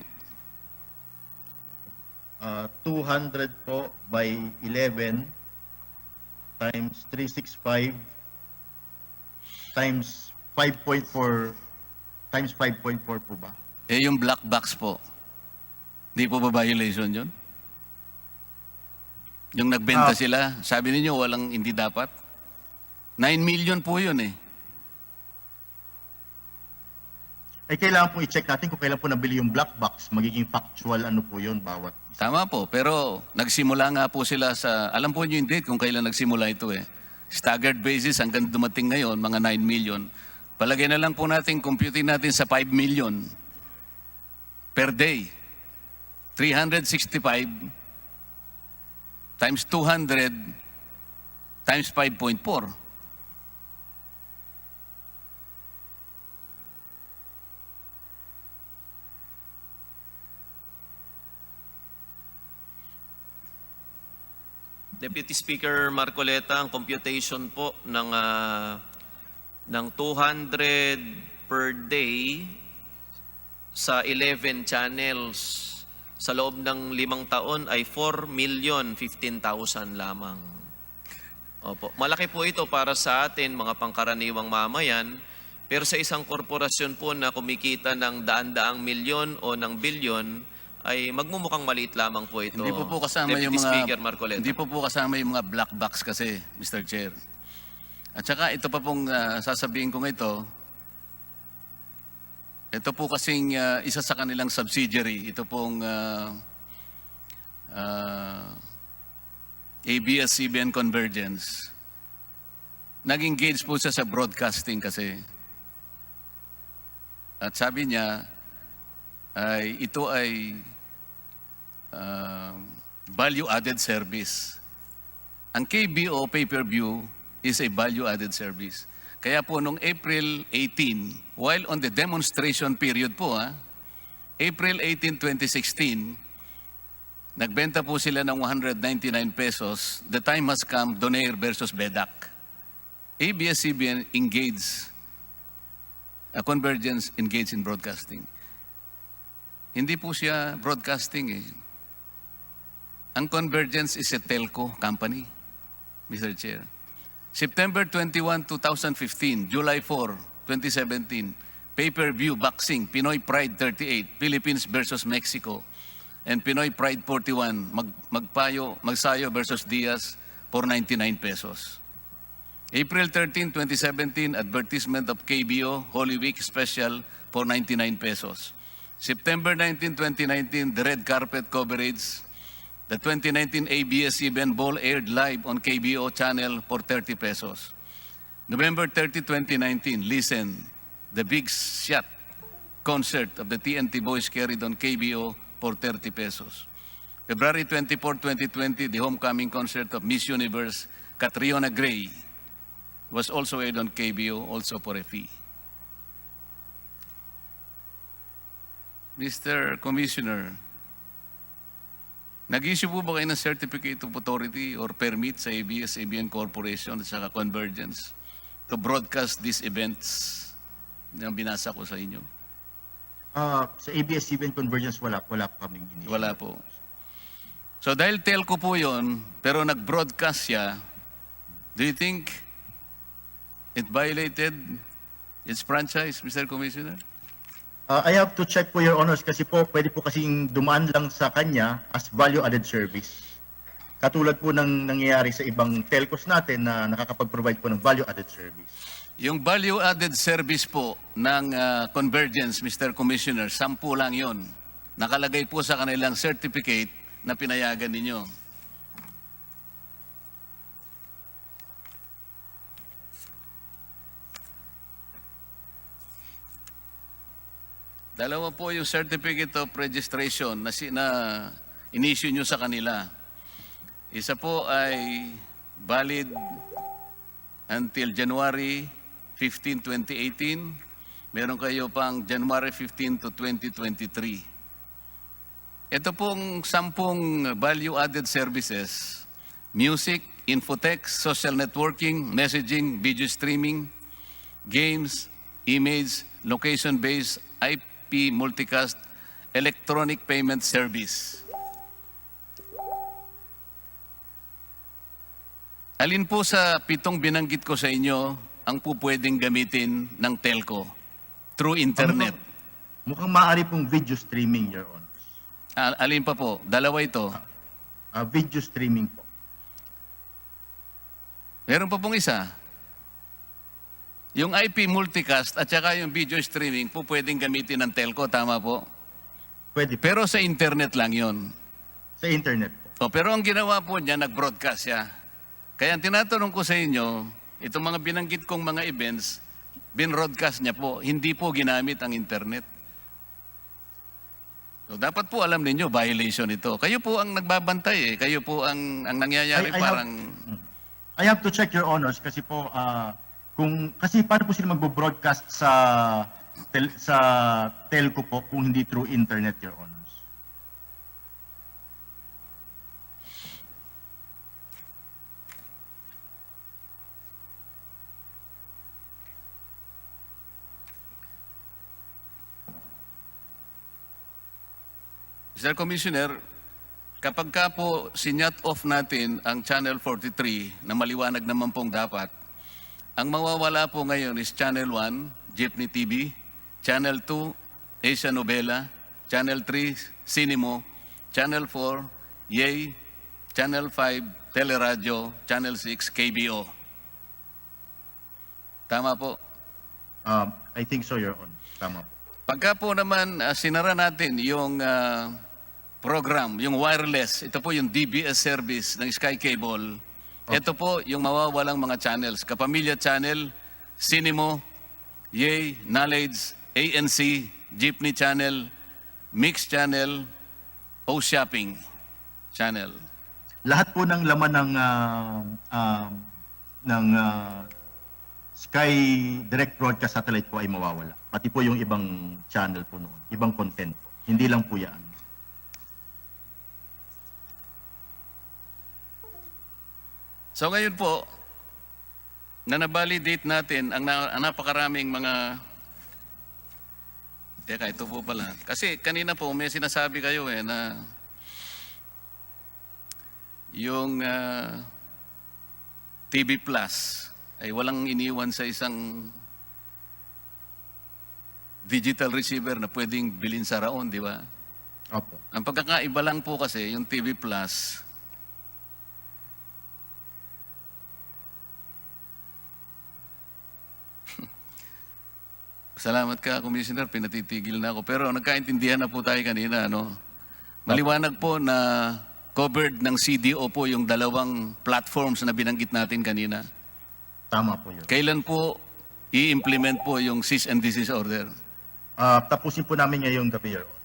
S2: 200 po by 11 times 365 times 5.4 times 5.4 po ba?
S1: Eh yung black box po. Di po ba violation yun? Yung nagbenta sila, sabi ninyo walang hindi dapat? 9 million po yun eh.
S2: Ay kailangan po i-check natin kung kailan po nabili yung black box. Magiging factual ano po yun bawat isa.
S1: Tama po, pero nagsimula nga po sila alam po nyo yung date kung kailan nagsimula ito eh. Staggered basis hanggang dumating ngayon, mga 9 million. Palagay na lang po natin, computing natin sa 5 million per day. 365 times 200 times 5.4.
S4: Deputy Speaker Marcoleta, ang computation po ng 200 per day sa 11 channels sa loob ng 5 taon ay 4,015,000 lamang. Opo. Malaki po ito para sa atin, mga pangkaraniwang mamayan, pero sa isang korporasyon po na kumikita ng daan-daang milyon o ng bilyon, ay magmumukhang maliit lamang po ito.
S1: Hindi po kasama
S4: Deputy
S1: yung mga
S4: Speaker Marcoleta.
S1: Hindi po kasama yung mga black box kasi, Mr. Chair. At saka ito pa pong sasabihin ko ito. Ito po kasing isa sa kanilang subsidiary. Ito pong ABS-CBN Convergence. Nag-engage po siya sa broadcasting kasi. At sabi niya, ito ay value-added service. Ang KBO pay-per-view is a value-added service. Kaya po noong April 18, while on the demonstration period po, April 18, 2016, nagbenta po sila ng 199 pesos. The time has come, Donaire versus Bedak. ABS-CBN engaged, Convergence engaged in broadcasting. Hindi po siya broadcasting eh. Ang Convergence is a telco company, Mr. Chair. September 21, 2015, July 4, 2017, pay-per-view boxing, Pinoy Pride 38, Philippines versus Mexico, and Pinoy Pride 41, Magsayo versus Diaz for 99 pesos. April 13, 2017, advertisement of KBO, Holy Week Special for 99 pesos. September 19, 2019, the red carpet coverage. The 2019 ABS-CBN Bowl aired live on KBO channel for 30 pesos. November 30, 2019, listen, the Big Shot concert of the TNT Boys carried on KBO for 30 pesos. February 24, 2020, the homecoming concert of Miss Universe Catriona Gray was also aired on KBO, also for a fee. Mr. Commissioner, nag-issue po ba kayo ng Certificate of Authority or permit sa ABS-CBN Corporation at saka Convergence to broadcast these events na binasa ko sa inyo?
S2: Sa ABS-CBN Convergence, wala po kaming initial.
S1: Wala po. So dahil telco po yun, pero nag-broadcast siya, do you think it violated its franchise, Mr. Commissioner?
S2: I have to check po, Your Honors, kasi po pwede po kasing dumaan lang sa kanya as value-added service. Katulad po ng nangyayari sa ibang telcos natin na nakakapag-provide po ng value-added service.
S1: Yung value-added service po ng Convergence, Mr. Commissioner, 10 lang yon. Nakalagay po sa kanilang certificate na pinayagan ninyo. Dalawa po yung certificate of registration na in-issue nyo sa kanila. Isa po ay valid until January 15, 2018. Meron kayo pang January 15 to 2023. Ito pong 10 value-added services: music, infotext, social networking, messaging, video streaming, games, image, location-based, IP multicast, electronic payment service. Alin po sa 7 binanggit ko sa inyo ang po pwedeng gamitin ng telco through internet?
S2: Mukhang maaari pong video streaming, Your Honors.
S1: Alin pa po? Dalawa ito.
S2: Video streaming po.
S1: Meron pa pong isa. Yung IP multicast at saka yung video streaming po pwedeng gamitin ng telco, tama po?
S2: Pwede po.
S1: Pero sa internet lang yon.
S2: Sa internet po.
S1: Pero ang ginawa po niya, nag-broadcast siya. Kaya ang tinatanong ko sa inyo, itong mga binanggit kong mga events, bin-broadcast niya po, hindi po ginamit ang internet. So dapat po alam ninyo, violation ito. Kayo po ang nagbabantay eh. Kayo po ang nangyayari
S2: I have to check, Your Honors, kasi po kasi paano po sila magbo-broadcast sa telco po kung hindi through internet, Your Honors?
S1: Mr. Commissioner, kapag ka po sinyat off natin ang Channel 43 na maliwanag naman pong dapat, ang mawawala po ngayon is Channel 1, Jeepney TV, Channel 2, Asia Novela, Channel 3, Sinimo, Channel 4, Yay, Channel 5, Teleradyo, Channel 6, KBO. Tama po.
S2: I think so, Your Honor. Tama po.
S1: Pagka po naman sinara natin yung program, yung wireless, ito po yung DBS service ng Sky Cable. Ito po yung mawawalang mga channels. Kapamilya Channel, Sinimo, Yay, Knowledge, ANC, Jeepney Channel, Mix Channel, O-Shopping Channel.
S2: Lahat po ng laman ng Sky Direct Broadcast Satellite po ay mawawala. Pati po yung ibang channel po noon, ibang content po. Hindi lang po yan.
S1: So ngayon po, na na-validate natin ang napakaraming mga... Teka, ito po pala. Kasi kanina po may sinasabi kayo na yung TV Plus ay walang iniwan sa isang digital receiver na pwedeng bilhin sa raon, di ba?
S2: Opo.
S1: Ang pagkakaiba lang po kasi yung TV Plus, salamat ka, Commissioner, pinatitigil na ako. Pero nagkaintindihan na po tayo kanina, no? Maliwanag po na covered ng CDO po yung dalawang platforms na binanggit natin kanina.
S2: Tama po yun.
S1: Kailan po i-implement po yung cease and desist order?
S2: Tapusin po namin ngayong gabi, Your Honor.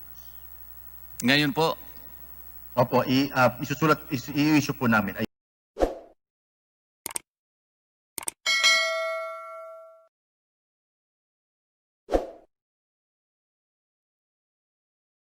S1: Ngayon po,
S2: Opo, i-issue po namin.